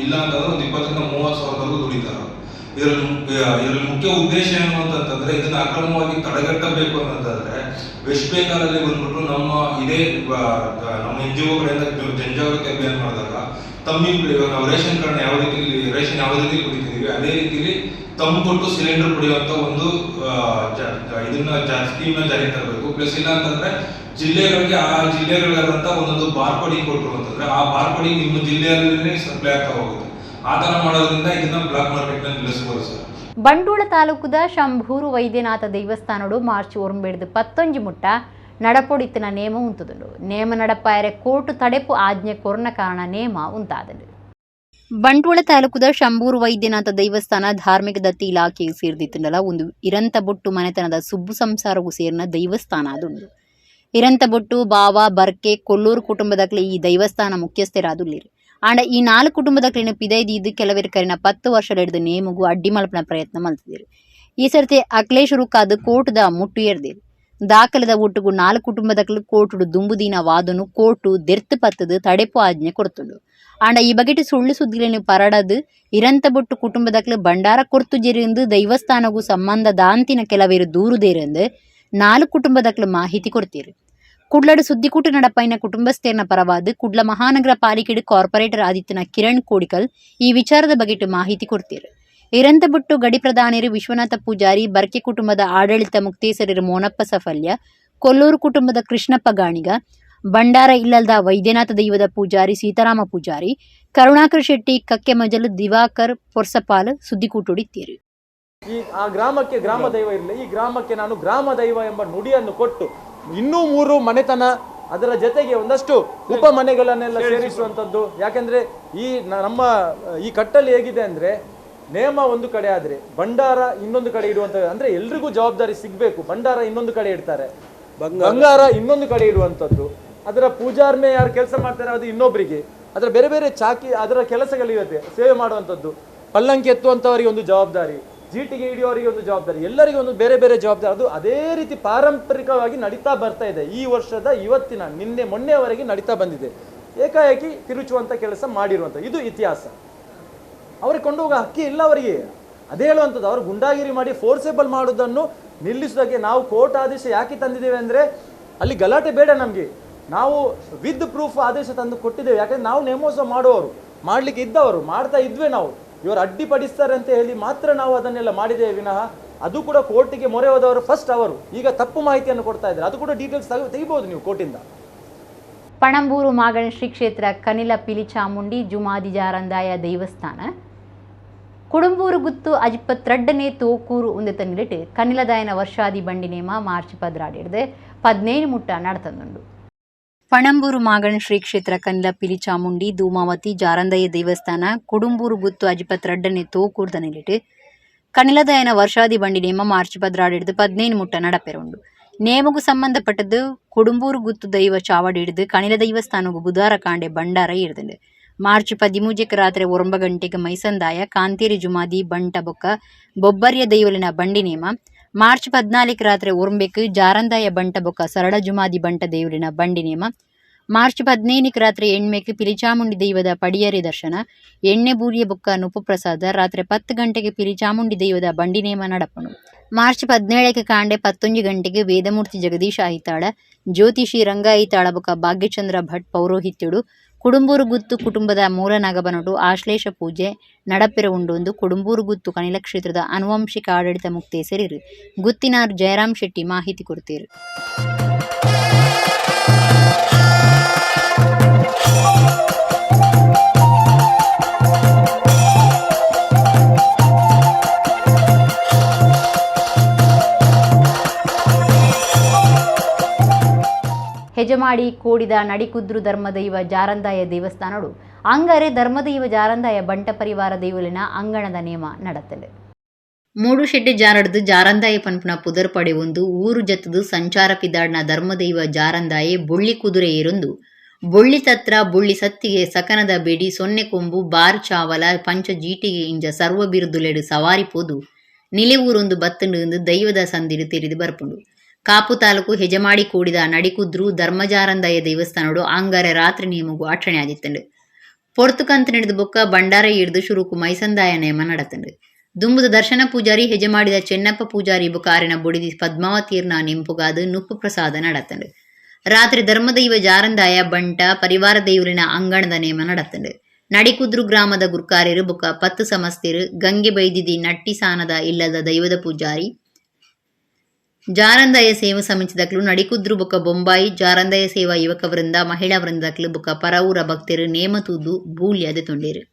ಇಲ್ಲ ಅಂತಂದ್ರೆ ಒಂದು 20 ರಿಂದ 30 ಸಾವಿರವರೆಗೂ ದುಡಿತಾರೆ. ಇದರಲ್ಲಿ ಮುಖ್ಯ ಉದ್ದೇಶ ಏನು ಅಂತಂದ್ರೆ ಇದನ್ನ ಅಕ್ರಮವಾಗಿ ತಡೆಗಟ್ಟಬೇಕು ಅಂತಂದ್ರೆ ವೆಸ್ಟ್ ಬೆಂಗಾಲಲ್ಲಿ ಬಂದ್ಬಿಟ್ಟು ನಮ್ಮ ಇದೇ ನಮ್ಮ NGO ಕಡೆಯಿಂದ ಜನಜಾಗೃತಿ ಅಭಿಯಾನ ಮಾಡಿದಾಗ ನಾವು ರೇಷನ್ ಕಾರ್ಡ್ ಯಾವ ರೀತಿ ಕುಡಿತಿದೀವಿ ಅದೇ ರೀತಿಲಿ ತಮ್ಮ ಕೊಟ್ಟು ಸಿಲಿಂಡರ್ ಕುಡಿಯುವಂತ ಒಂದು ಇದನ್ನ ಸ್ಕೀಮ್ ನ ಜಾರಿ ತರಬೇಕು. ಪ್ಲಸ್ ಇಲ್ಲ ಅಂತಂದ್ರೆ ಜಿಲ್ಲೆಗಳಿಗೆ ಆ ಜಿಲ್ಲೆಗಳಿಗಾದಂತ ಒಂದೊಂದು ಬಾರ್ಕೋಡಿಂಗ್ ಕೊಟ್ಟರು ಅಂತಂದ್ರೆ ಆ ಬಾರ್ಕೋಡಿಂಗ್ ನಿಮ್ಮ ಜಿಲ್ಲೆಯಲ್ಲಿ ಸಪ್ಲೈ ಆಗ್ತಾ ಹೋಗುತ್ತೆ. ಆ ತರ ಮಾಡೋದ್ರಿಂದ ಇದನ್ನ ಬ್ಲಾಕ್ ಮಾರ್ಕೆಟ್ ನ ನಿಲ್ಲಿಸಬಹುದು ಸರ್. ಬಂಡೂಳ ತಾಲೂಕುದ ಶಂಭೂರು ವೈದ್ಯನಾಥ ದೇವಸ್ಥಾನಡು ಮಾರ್ಚ್ 19 ಮುಟ್ಟ ನಡಪೊಡಿತ್ತಿನ ನೇಮ ಉಂತುದುಂಡು ನೇಮ ನಡಪಾಯರೆ ಕೋರ್ಟ್ ತಡೆಪು ಆಜ್ಞೆ ಕೊರನ ಕಾರಣ ನೇಮ ಉಂತಾದನು. ಬಂಟ್ವಾಳ ತಾಲೂಕುದ ಶಂಭೂರು ವೈದ್ಯನಾಥ ದೇವಸ್ಥಾನ ಧಾರ್ಮಿಕ ದತ್ತಿ ಇಲಾಖೆಗೆ ಸೇರಿದಿತ್ತಂಡಲ ಒಂದು ಇರಂತ ಬೊಟ್ಟು ಮನೆತನದ ಸುಬ್ಬು ಸಂಸಾರವು ಸೇರಿನ ದೇವಸ್ಥಾನ ಅದುಂಡು. ಇರಂತ ಬೊಟ್ಟು ಬಾವ ಬರ್ಕೆ ಕೊಲ್ಲೂರು ಕುಟುಂಬದಕ್ಲೆ ಈ ದೇವಸ್ಥಾನ ಮುಖ್ಯಸ್ಥರಾದುಲ್ಲಿರು ಆಂಡ ಈ 4 ಕುಟುಂಬದಕ್ಲಿನ ಪಿದೈದಿದ್ದು ಕೆಲವರ ಕರಿನ 10 ವರ್ಷದ ನೇಮಗು ಅಡ್ಡಿ ಮಲ್ಪನ ಪ್ರಯತ್ನ ಮಲ್ತಿದ್ರು. ಈ ಸರ್ತಿ ಅಕ್ಲೇಶರು ಕಾದು ಕೋರ್ಟ್ದ ಮುಟ್ಟು ಏರ್ದಿರು ದಾಖಲೆದ ಒಟ್ಟುಗು 4 ಕುಟುಂಬದಕ್ಲು ಕೋರ್ಟುಡು ದುಂಬುದಿನ ವಾದನು ಕೋರ್ಟು ದೆರ್ತು ಪತ್ತದು ತಡೆಪು ಆಜ್ಞೆ ಕೊಡ್ತುಂಡು ಆಂಡ ಈ ಬಗೆಟ್ ಸುಳ್ಳು ಸುದ್ದಿಗಳನ್ನು ಪರಡದು ಇರಂತ ಬೊಟ್ಟು ಕುಟುಂಬದಕ್ಲು ಬಂಡಾರ ಕೊರ್ತು ಜೆರಿಂದು ದೈವಸ್ಥಾನಗೂ ಸಂಬಂಧ ದಾಂತಿನ ಕೆಲವೇರು ದೂರುದೇರೆಂದು 4 ಕುಟುಂಬದಕ್ಲು ಮಾಹಿತಿ ಕೊಡ್ತೀರು. ಕುಡ್ಲಡು ಸುದ್ದಿಕೂಟ ನಡಪೈನ ಕುಟುಂಬಸ್ಥೇರ್ನ ಪರವಾದ ಕುಡ್ಲ ಮಹಾನಗರ ಪಾಲಿಕೆಡು ಕಾರ್ಪೊರೇಟರ್ ಆದಿತ್ಯನ ಕಿರಣ್ ಕೋಡಿಕಲ್ ಈ ವಿಚಾರದ ಬಗೆಟ್ ಮಾಹಿತಿ ಕೊಡ್ತೀರು. ಇರಂತ ಬೊಟ್ಟು ಗಡಿ ಪ್ರಧಾನಿರು ವಿಶ್ವನಾಥ ಪೂಜಾರಿ ಬರ್ಕೆ ಕುಟುಂಬದ ಆಡಳಿತ ಮುಕ್ತೇಸರರು ಮೋನಪ್ಪ ಸಫಲ್ಯ ಕೊಲ್ಲೂರು ಕುಟುಂಬದ ಕೃಷ್ಣಪ್ಪ ಗಾಣಿಗ ಬಂಡಾರ ಇಲ್ಲದ ವೈದ್ಯನಾಥ ದೈವದ ಪೂಜಾರಿ ಸೀತಾರಾಮ ಪೂಜಾರಿ ಕರುಣಾಕರ್ ಶೆಟ್ಟಿ ಕಕ್ಕೆ ಮಜಲು ದಿವಾಕರ್ ಪೊರ್ಸಪಾಲ್ ಸುದ್ದಿಕೂಟುಡಿತ್ತೀರು. ಆ ಗ್ರಾಮಕ್ಕೆ ಗ್ರಾಮ ದೈವ ಇರಲಿ, ಈ ಗ್ರಾಮಕ್ಕೆ ನಾನು ಗ್ರಾಮ ದೈವ ಎಂಬ ನುಡಿಯನ್ನು ಕೊಟ್ಟು ಇನ್ನೂ 3 ಮನೆತನ ಅದರ ಜೊತೆಗೆ ಒಂದಷ್ಟು ಉಪ ಮನೆಗಳನ್ನೆಲ್ಲ ಸೇರಿಸುವಂಥದ್ದು. ಯಾಕೆಂದ್ರೆ ನಮ್ಮ ಈ ಕಟ್ಟಲ್ಲಿ ಹೇಗಿದೆ ಅಂದ್ರೆ ನೇಮ ಒಂದು ಕಡೆ ಆದ್ರೆ ಭಂಡಾರ ಇನ್ನೊಂದು ಕಡೆ ಇಡುವಂತ, ಅಂದ್ರೆ ಎಲ್ರಿಗೂ ಜವಾಬ್ದಾರಿ ಸಿಗ್ಬೇಕು. ಭಂಡಾರ ಇನ್ನೊಂದು ಕಡೆ ಇಡ್ತಾರೆ, ಬಂಗಾರ ಇನ್ನೊಂದು ಕಡೆ ಇಡುವಂಥದ್ದು. ಅದರ ಪೂಜಾರ್ಮೆ ಯಾರು ಕೆಲಸ ಮಾಡ್ತಾರೆ ಅದು ಇನ್ನೊಬ್ಬರಿಗೆ, ಅದರ ಬೇರೆ ಬೇರೆ ಚಾಕಿ ಅದರ ಕೆಲಸಗಳಿರುತ್ತೆ, ಸೇವೆ ಮಾಡುವಂಥದ್ದು. ಪಲ್ಲಂಕಿ ಎತ್ತುವಂಥವರಿಗೆ ಒಂದು ಜವಾಬ್ದಾರಿ, ಜೀಟಿಗೆ ಹಿಡಿಯೋರಿಗೆ ಒಂದು ಜವಾಬ್ದಾರಿ, ಎಲ್ಲರಿಗೂ ಒಂದು ಬೇರೆ ಬೇರೆ ಜವಾಬ್ದಾರಿ. ಅದು ಅದೇ ರೀತಿ ಪಾರಂಪರಿಕವಾಗಿ ನಡೀತಾ ಬರ್ತಾ ಇದೆ. ಈ ವರ್ಷದ ಇವತ್ತಿನ ಮೊನ್ನೆಯವರೆಗೆ ನಡೀತಾ ಬಂದಿದೆ. ಏಕಾಏಕಿ ತಿರುಚುವಂಥ ಕೆಲಸ ಮಾಡಿರುವಂಥ ಇದು ಇತಿಹಾಸ. ಅವ್ರಿಗೆ ಕೊಂಡೋಗ ಹಕ್ಕಿ ಇಲ್ಲ ಅವರಿಗೆ. ಅದೇ ಹೇಳುವಂಥದ್ದು, ಅವರು ಗುಂಡಾಗಿರಿ ಮಾಡಿ ಫೋರ್ಸೇಬಲ್ ಮಾಡೋದನ್ನು ನಿಲ್ಲಿಸೋದಕ್ಕೆ ನಾವು ಕೋರ್ಟ್ ಆದೇಶ ಯಾಕೆ ತಂದಿದ್ದೇವೆ ಅಂದರೆ ಅಲ್ಲಿ ಗಲಾಟೆ ಬೇಡ ನಮಗೆ. ನಾವು ವಿತ್ ಪ್ರೂಫ್ ಆದೇಶ ತಂದು ಕೊಟ್ಟಿದ್ದೇವೆ. ಯಾಕಂದ್ರೆ ನಾವು ನೇಮೋತ್ಸವ ಮಾಡುವವರು, ಮಾಡಲಿಕ್ಕೆ ಇದ್ದವರು, ಮಾಡ್ತಾ ಇದ್ವಿ ನಾವು. ಇವರು ಅಡ್ಡಿಪಡಿಸ್ತಾರೆ ಅಂತ ಹೇಳಿ ಮಾತ್ರ ನಾವು ಅದನ್ನೆಲ್ಲ ಮಾಡಿದ್ದೇವೆ ವಿನಃ ಅದು ಕೂಡ ಕೋರ್ಟಿಗೆ ಮೊರೆ ಹೋದವರು ಫಸ್ಟ್ ಅವರು. ಈಗ ತಪ್ಪು ಮಾಹಿತಿಯನ್ನು ಕೊಡ್ತಾ ಇದ್ದಾರೆ, ಅದು ಕೂಡ ಡೀಟೇಲ್ಸ್ ತೆಗಿಬಹುದು ನೀವು ಕೋರ್ಟಿಂದ. ಪಣಂಬೂರು ಮಾಗಣ ಶ್ರೀ ಕ್ಷೇತ್ರ ಕನಿಲ ಪಿಲಿ ಚಾಮುಂಡಿ ಜುಮಾದಿ ಜಾರಂದಾಯ ದೇವಸ್ಥಾನ ಕುಡುಂಬೂರು ಗುತ್ತು 52ನೇ ತೋಕೂರು ಉಂದೆತ ನಿಲಿಟ್ಟು ಕನಿಲದಾಯನ ವರ್ಷಾದಿ ಬಂಡಿ ನೇಮ ಮಾರ್ಚ್ 16 15 ಮುಟ್ಟ ನಡತಂದುಂಡು. ಪಣಂಬೂರು ಮಾಗಣ ಶ್ರೀ ಕ್ಷೇತ್ರ ಕನ್ಲಪಿಲಿ ಚಾಮುಂಡಿ ಧೂಮಾವತಿ ಜಾರಂದಯ್ಯ ದೇವಸ್ಥಾನ ಕುಡುಂಬೂರು ಗುತ್ತು ಅಜಿಪತ್ರಡ್ಡನೆ ತೋಕೂರ್ದ ನೆಲಿಟ್ಟು ಕಣಿಲದಯನ ವರ್ಷಾದಿ ಬಂಡಿ ನೇಮ ಮಾರ್ಚ್ 16 ಮುಟ್ಟ ನಡಪೆರುಂಡು ನೇಮಗೂ ಸಂಬಂಧಪಟ್ಟದ್ದು ಕುಡುಂಬೂರು ಗುತ್ತು ದೈವ ಚಾವಡಿ ಹಿಡಿದು ಕಣಿಲ ದೈವಸ್ಥಾನಗೂ ಬುಧಾರ ಕಾಂಡೆ ಭಂಡಾರ ಇರ್ದಂಡು ಮಾರ್ಚ್ 13 ರಾತ್ರಿ 9 ಗಂಟೆಗೆ ಮೈಸಂದಾಯ ಕಾಂತೇರಿ ಜುಮಾದಿ ಬಂಟ ಬೊಕ್ಕ ಬೊಬ್ಬರ್ಯ ದೈವಲಿನ ಬಂಡಿ ನೇಮ ಮಾರ್ಚ್ 14 ರಾತ್ರಿ 9 ಜಾರಂದಾಯ ಬಂಟ ಬೊಕ್ಕ ಸರಳ ಜುಮಾದಿ ಬಂಟ ದೇವಲಿನ ಬಂಡಿ ನೇಮ ಮಾರ್ಚ್ 15 ರಾತ್ರಿ 8 ಪಿಲಿಚಾಮುಂಡಿ ದೈವದ ಪಡಿಯರಿ ದರ್ಶನ ಎಣ್ಣೆ ಬೂರಿಯ ಬೊಕ್ಕ ನುಪ್ಪು ಪ್ರಸಾದ ರಾತ್ರಿ 10 ಗಂಟೆಗೆ ಪಿಲಿಚಾಮುಂಡಿ ದೈವದ ಬಂಡಿ ನೇಮ ನಡಪನು ಮಾರ್ಚ್ 17 ಕಾಂಡೆ 11 ಗಂಟೆಗೆ ವೇದಮೂರ್ತಿ ಜಗದೀಶ ಐತಾಳ ಜ್ಯೋತಿಷಿ ರಂಗ ಐತಾಳ ಬೊಕ್ಕ ಭಾಗ್ಯಚಂದ್ರ ಭಟ್ ಪೌರೋಹಿತ್ಯುಡು ಕುಡುಂಬೂರು ಗುತ್ತು ಕುಟುಂಬದ ಮೂಲ ನಗಬನಟು ಆಶ್ಲೇಷ ಪೂಜೆ ನಡಪೆರವುಂಡು ಕುಡುಂಬೂರು ಗುತ್ತು ಕಣಿಲ ಕ್ಷೇತ್ರದ ಆನುವಂಶಿಕ ಆಡಳಿತ ಮುಕ್ತೇಸರಿರು ಗುತ್ತಿನಾರ್ ಜಯರಾಮ್ ಶೆಟ್ಟಿ ಮಾಹಿತಿ ಕೊಡ್ತೀರು. ಹೆಜಮಾಡಿ ಕೋಡಿದ ನಡಿಕುದ್ರು ಧರ್ಮದೈವ ಜಾರಂದಾಯ ದೇವಸ್ಥಾನಡು ಅಂಗರೆ ಧರ್ಮದೈವ ಜಾರಂದಾಯ ಬಂಟ ಪರಿವಾರ ದೇವಲಿನ ಅಂಗಣದ ನೇಮ ನಡತಲೆ ಮೂಡು ಶೆಡ್ಡೆ ಜಾರಡ್ದು ಜಾರಂದಾಯ ಪನ್ಪುನ ಪುದರ್ ಪಡೆ ಒಂದು ಊರು ಜತ್ತದು ಸಂಚಾರ ಪಿದಾಡ್ನ ಧರ್ಮದೈವ ಜಾರಂದಾಯೆ ಬುಳ್ಳಿ ಕುದುರೆ ಏರೊಂದು ಬುಳ್ಳಿ ತತ್ರ ಬುಳ್ಳಿ ಸತ್ತಿಗೆ ಸಕನದ ಬೆಡಿ ಸೊನ್ನೆ ಕೊಂಬು ಬಾರ್ ಚಾವಲ ಪಂಚ ಜೀಟಿಗೆ ಇಂಜ ಸರ್ವ ಬಿರುದುಲೆಡು ಸವಾರಿ ಪೋದು ನಿಲೆ ಊರೊಂದು ಬತ್ತಂಡು ದೈವದ ಸಂದಿರು ತೆರೆದು ಬರ್ಪುಂಡು ಕಾಪು ತಾಲೂಕು ಹೆಜಮಾಡಿ ಕೂಡಿದ ನಡಿಕುದ್ರು ಧರ್ಮಜಾರಂದಾಯ ದೇವಸ್ಥಾನಡು ಅಂಗರೆ ರಾತ್ರಿ ನೇಮಗು ಆಚರಣೆ ಆದಿತ್ತಂಡು ಪೊರ್ತು ಕಂತು ನಡೆದು ಬೊಕ್ಕ ಭಂಡಾರ ಹಿಡಿದು ಶುರುಕು ಮೈಸಂದಾಯ ನೇಮ ನಡತಂಡು ದುಂಬುದ ದರ್ಶನ ಪೂಜಾರಿ ಹೆಜಮಾಡಿದ ಚೆನ್ನಪ್ಪ ಪೂಜಾರಿ ಬುಕಾರಿನ ಬುಡಿದಿ ಪದ್ಮಾವತೀರ್ನ ನೆಂಪುಗಾದು ನುಪ್ಪು ಪ್ರಸಾದ ನಡತಂಡು ರಾತ್ರಿ ಧರ್ಮದೈವ ಜಾರಂದಾಯ ಬಂಟ ಪರಿವಾರ ದೇವರಿನ ಅಂಗಣದ ನೇಮ ನಡತಂಡು ನಡಿಕುದ್ರು ಗ್ರಾಮದ ಗುರ್ಕಾರ್ಯರು ಬೊಕ್ಕ 10 ಸಮಸ್ತಿರು ಗಂಗೆ ಬೈದಿದಿ ನಟ್ಟಿ ಸಾನದ ಇಲ್ಲದ ದೈವದ ಪೂಜಾರಿ ಜಾರಂದಾಯ ಸೇವಾ ಸಮಿತಿದಕ್ಲು ನಡಿಕುದ್ರು ಬೊಕ್ಕ ಬೊಂಬಾಯಿ ಜಾರಂದಾಯ ಸೇವಾ ಯುವಕ ವೃಂದ ಮಹಿಳಾ ವೃಂದಕ್ಲು ಬೊಕ್ಕ ಪರವೂರ ಭಕ್ತರು ನೇಮ ತೂದು ಬೂಲ್ಯದೆ ತೊಂಡೇರು.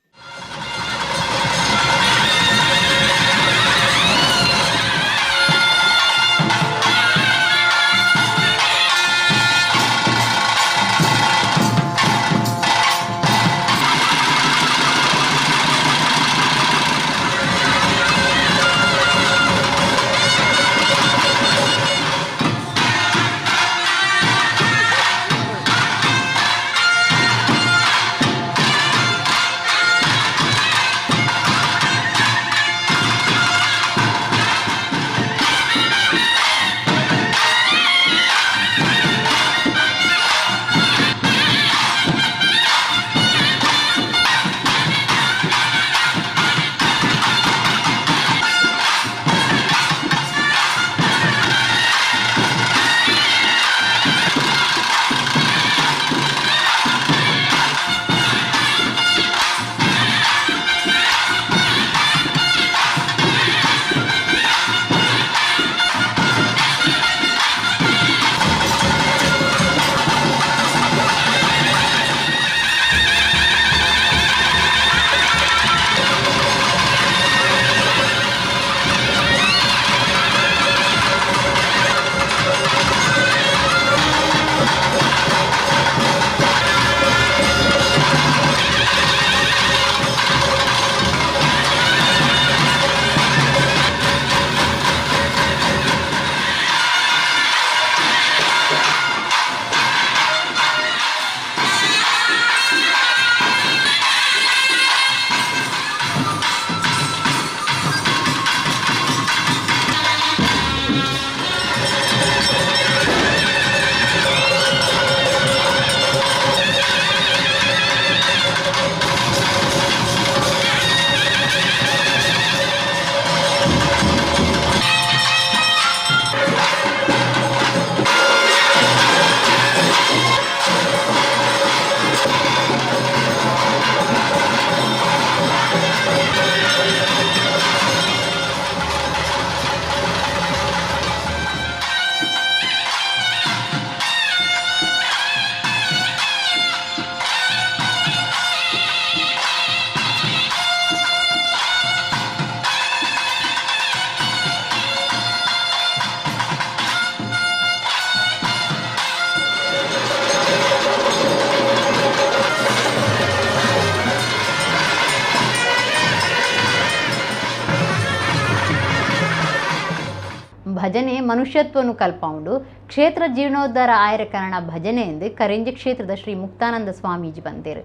ಭಜನೆ ಮನುಷ್ಯತ್ವವನ್ನು ಕಲ್ಪೌಂಡು ಕ್ಷೇತ್ರ ಜೀರ್ಣೋದ್ಧಾರ ಆಯರ ಕಾರಣ ಭಜನೆ ಎಂದು ಕರಿಂಜಿ ಕ್ಷೇತ್ರದ ಶ್ರೀ ಮುಕ್ತಾನಂದ ಸ್ವಾಮೀಜಿ ಬಂದಿರು.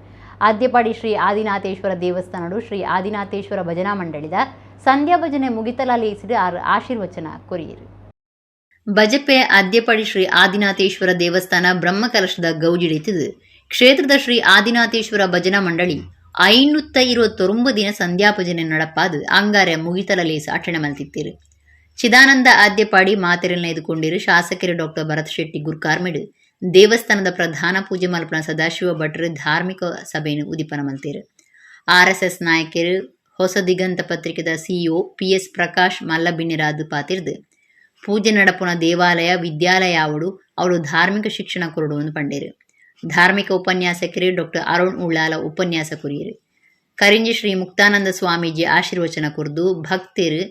ಆದ್ಯಪಾಡಿ ಶ್ರೀ ಆದಿನಾಥೇಶ್ವರ ದೇವಸ್ಥಾನಡು ಶ್ರೀ ಆದಿನಾಥೇಶ್ವರ ಭಜನಾ ಮಂಡಳಿದ ಸಂಧ್ಯಾ ಭಜನೆ ಮುಗಿತಲಾಲಿಸಿದ ಆಶೀರ್ವಚನ ಕೊರಿಯರು. ಬಜಪೆ ಆದ್ಯಪಾಡಿ ಶ್ರೀ ಆದಿನಾಥೇಶ್ವರ ದೇವಸ್ಥಾನ ಬ್ರಹ್ಮಕಲಶದ ಗೌಜಿಡಿತಿದ್ದು ಕ್ಷೇತ್ರದ ಶ್ರೀ ಆದಿನಾಥೇಶ್ವರ ಭಜನಾ ಮಂಡಳಿ 529 ದಿನ ಸಂಧ್ಯಾ ಭಜನೆ ನಡಪಾದು ಅಂಗಾರೆ ಮುಗಿತಲಲೇಸ ಅಟಣೆ ಮಲ್ತಿತ್ತಿರು. ಚಿದಾನಂದ ಆದ್ಯಪಾಡಿ ಮಾತೆರೆಲ್ಲ ಎದುಕೊಂಡಿರು ಶಾಸಕರು ಡಾಕ್ಟರ್ ಭರತ್ ಶೆಟ್ಟಿ ಗುರ್ಕಾರ್ಮಿಡು ದೇವಸ್ಥಾನದ ಪ್ರಧಾನ ಪೂಜೆ ಮಲ್ಪನ ಸದಾಶಿವ ಭಟ್ರು ಧಾರ್ಮಿಕ ಸಭೆಯನ್ನು ಉದಿಪನ ಮಲ್ತಿರು. RSS ನಾಯಕರು ಹೊಸ ದಿಗಂತ ಪತ್ರಿಕೆದ CEO PS ಪ್ರಕಾಶ್ ಮಲ್ಲಬಿನ್ನಿರಾದು ಪಾತಿರ್ದು ಪೂಜೆ ನಡಪುನ ದೇವಾಲಯ ವಿದ್ಯಾಲಯ ಅವಳು ಧಾರ್ಮಿಕ ಶಿಕ್ಷಣ ಕೊರಡುವನ್ನು ಪಂಡೇರು. ಧಾರ್ಮಿಕ ಉಪನ್ಯಾಸಕರು ಡಾಕ್ಟರ್ ಅರುಣ್ ಉಳ್ಳಾಲ ಉಪನ್ಯಾಸ ಕುರಿಯರು. ಕರಿಂಜಿ ಶ್ರೀ ಮುಕ್ತಾನಂದ ಸ್ವಾಮೀಜಿ ಆಶೀರ್ವಚನ ಕುರಿದು ಭಕ್ತರು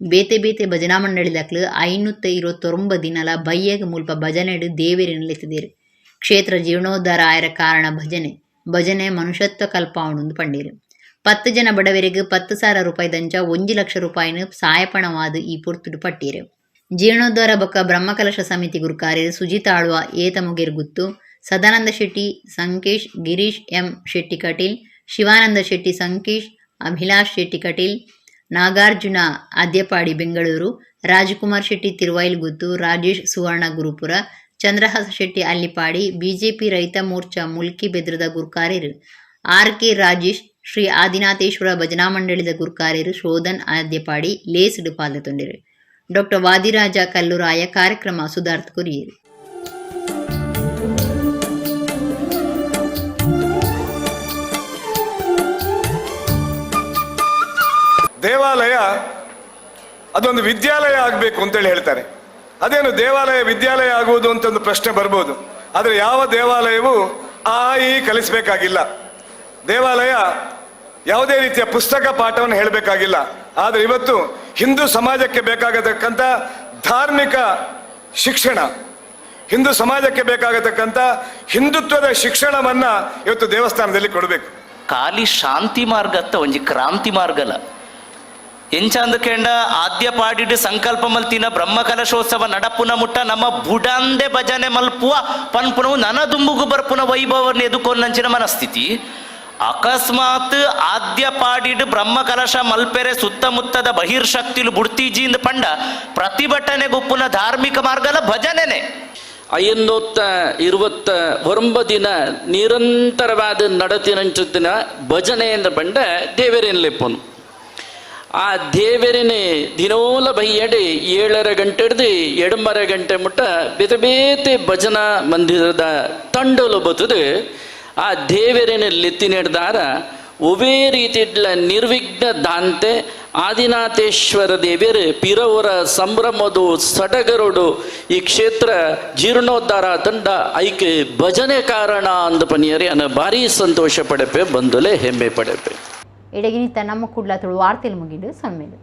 ಬೇತೆ ಬೇತೆ ಭಜನಾ ಮಂಡಳಿದಕ್ಲು 529 ದಿನಲ ಬಯ್ಯಗ ಮುಲ್ಪ ಭಜನೆಡು ದೇವೇರಿನಲ್ಲಿತ್ತಿದ್ದೇರು. ಕ್ಷೇತ್ರ ಜೀರ್ಣೋದ್ಧಾರ ಆಯರ ಕಾರಣ ಭಜನೆ ಮನುಷ್ಯತ್ವ ಕಲ್ಪವೊಂದು ಪಂಡೇರು. 10 ಜನ ಬಡವರಿಗೆ 10,000 ರೂಪಾಯಿ ದಂಚ 1 ಲಕ್ಷ ರೂಪಾಯಿನ ಸಾಯಪಣವಾದ ಈ ಪೊರ್ತುಡು ಪಟ್ಟೀರು. ಜೀರ್ಣೋದ್ಧಾರ ಬೊಕ್ಕ ಬ್ರಹ್ಮಕಲಶ ಸಮಿತಿ ಗುರುಕಾರ್ಯರು ಸುಜಿತ ಆಳ್ವ ಏತ ಮುಗೇರು ಗುತ್ತು, ಸದಾನಂದ ಶೆಟ್ಟಿ ಸಂಕೇಶ್, ಗಿರೀಶ್ ಎಂ ಶೆಟ್ಟಿ ಕಟೀಲ್, ಶಿವಾನಂದ ಶೆಟ್ಟಿ ಸಂಕೇಶ್, ಅಭಿಲಾಷ್ ಶೆಟ್ಟಿ ಕಟೀಲ್, ನಾಗಾರ್ಜುನ ಆದ್ಯಪಾಡಿ ಬೆಂಗಳೂರು, ರಾಜಕುಮಾರ್ ಶೆಟ್ಟಿ ತಿರುವೈಲ್ಗುತ್ತು, ರಾಜೇಶ್ ಸುವರ್ಣ ಗುರುಪುರ, ಚಂದ್ರಹಾಸ ಶೆಟ್ಟಿ ಅಲ್ಲಿಪಾಡಿ, ಬಿಜೆಪಿ ರೈತ ಮೋರ್ಚಾ ಮುಲ್ಕಿ ಬೆದ್ರದ ಗುರುಕಾರ್ಯರು, RK ರಾಜೇಶ್, ಶ್ರೀ ಆದಿನಾಥೇಶ್ವರ ಭಜನಾ ಮಂಡಳಿದ ಗುರುಕಾರ್ಯರು ಶೋಧನ್ ಆದ್ಯಪಾಡಿ ಲೇಸ್ಡು ಪಾಲ್ಗೊಂಡಿರು. ಡಾಕ್ಟರ್ ವಾದಿರಾಜ ಕಲ್ಲುರಾಯ ಕಾರ್ಯಕ್ರಮ ಸುಧಾರ್ಥ ಕೊರಿಯರು. ದೇವಾಲಯ ಅದೊಂದು ವಿದ್ಯಾಲಯ ಆಗಬೇಕು ಅಂತೇಳಿ ಹೇಳ್ತಾರೆ. ಅದೇನು ದೇವಾಲಯ ವಿದ್ಯಾಲಯ ಆಗುವುದು ಅಂತ ಒಂದು ಪ್ರಶ್ನೆ ಬರ್ಬೋದು. ಆದರೆ ಯಾವ ದೇವಾಲಯವೂ ಈ ಕಲಿಸಬೇಕಾಗಿಲ್ಲ. ದೇವಾಲಯ ಯಾವುದೇ ರೀತಿಯ ಪುಸ್ತಕ ಪಾಠವನ್ನು ಹೇಳಬೇಕಾಗಿಲ್ಲ. ಆದರೆ ಇವತ್ತು ಹಿಂದೂ ಸಮಾಜಕ್ಕೆ ಬೇಕಾಗತಕ್ಕಂಥ ಧಾರ್ಮಿಕ ಶಿಕ್ಷಣ, ಹಿಂದೂ ಸಮಾಜಕ್ಕೆ ಬೇಕಾಗತಕ್ಕಂಥ ಹಿಂದುತ್ವದ ಶಿಕ್ಷಣವನ್ನ ಇವತ್ತು ದೇವಸ್ಥಾನದಲ್ಲಿ ಕೊಡಬೇಕು. ಖಾಲಿ ಶಾಂತಿ ಮಾರ್ಗ ಅತ್ತ ಒಂಜಿ ಕ್ರಾಂತಿ ಮಾರ್ಗಲ ಎಂಚಂದ ಕೆಂಡ ಆದ್ಯ ಪಾಡಿಡು ಸಂಕಲ್ಪ ಮಲ್ತಿನ ಬ್ರಹ್ಮಕಲಶೋತ್ಸವ ನಡಪುನ ಮುಟ್ಟ ನಮ್ಮ ಬುಡಂದೆ ಭಜನೆ ಮಲ್ಪುವ ಪನ್ಪುನವು ನನದುಂಬುಗು ಬರ್ಪುನ ವೈಭವವನ್ನು ಎದುಕೊಂಡಂಚಿನ ಮನಸ್ಥಿತಿ. ಅಕಸ್ಮಾತ್ ಆದ್ಯ ಪಾಡಿಡು ಬ್ರಹ್ಮಕಲಶ ಮಲ್ಪೆರೆ ಸುತ್ತಮುತ್ತದ ಬಹಿರ್ಶಕ್ತಿಲು ಬುಡ್ತೀಜಿಂದ ಪಂಡ ಪ್ರತಿಭಟನೆ ಗುಪ್ಪುನ ಧಾರ್ಮಿಕ ಮಾರ್ಗಲ ಭಜನೆನೆ 529 ದಿನ ನಿರಂತರವಾದ ನಡತಿನ ಭಜನೆ ಎಂದ ಪಂಡ ದೇವರೇನ್ಲೆಪ್ಪನು ಆ ದೇವರಿನ ದಿನೋಲ ಬೈಯಡೆ 7 ಗಂಟೆ ಹಿಡ್ದು 2:30 ಗಂಟೆ ಮುಟ್ಟ ಬೇತೆ ಬೇತೆ ಭಜನಾ ಮಂದಿರದ ತಂಡಲು ಬತ್ತದು ಆ ದೇವರಿನ ಲೆತ್ತಿನಿಡ್ದಾರ ಒವೇ ರೀತಿಡ್ಲ ನಿರ್ವಿಘ್ನ ದಾಂತೆ ಆದಿನಾಥೇಶ್ವರ ದೇವರು ಪಿರವರ ಸಂಭ್ರಮದು ಸಡಗರೋಡು ಈ ಕ್ಷೇತ್ರ ಜೀರ್ಣೋದ್ಧಾರ ತಂಡ ಐಕೆ ಭಜನೆ ಕಾರಣ ಅಂದ ಪನಿಯರಿ ಅನ್ನ ಭಾರಿ ಸಂತೋಷ ಪಡೆಪೆ ಬಂದುಲೆ ಹೆಮ್ಮೆ ಪಡೆಪೆ. ಎಡಗಿನಿತ ನಮ್ಮ ಕುಡ್ಲ ತುಳು ವಾರ್ತೆಲು ಮುಗಿದು ಸಮ್ಮೇಳು.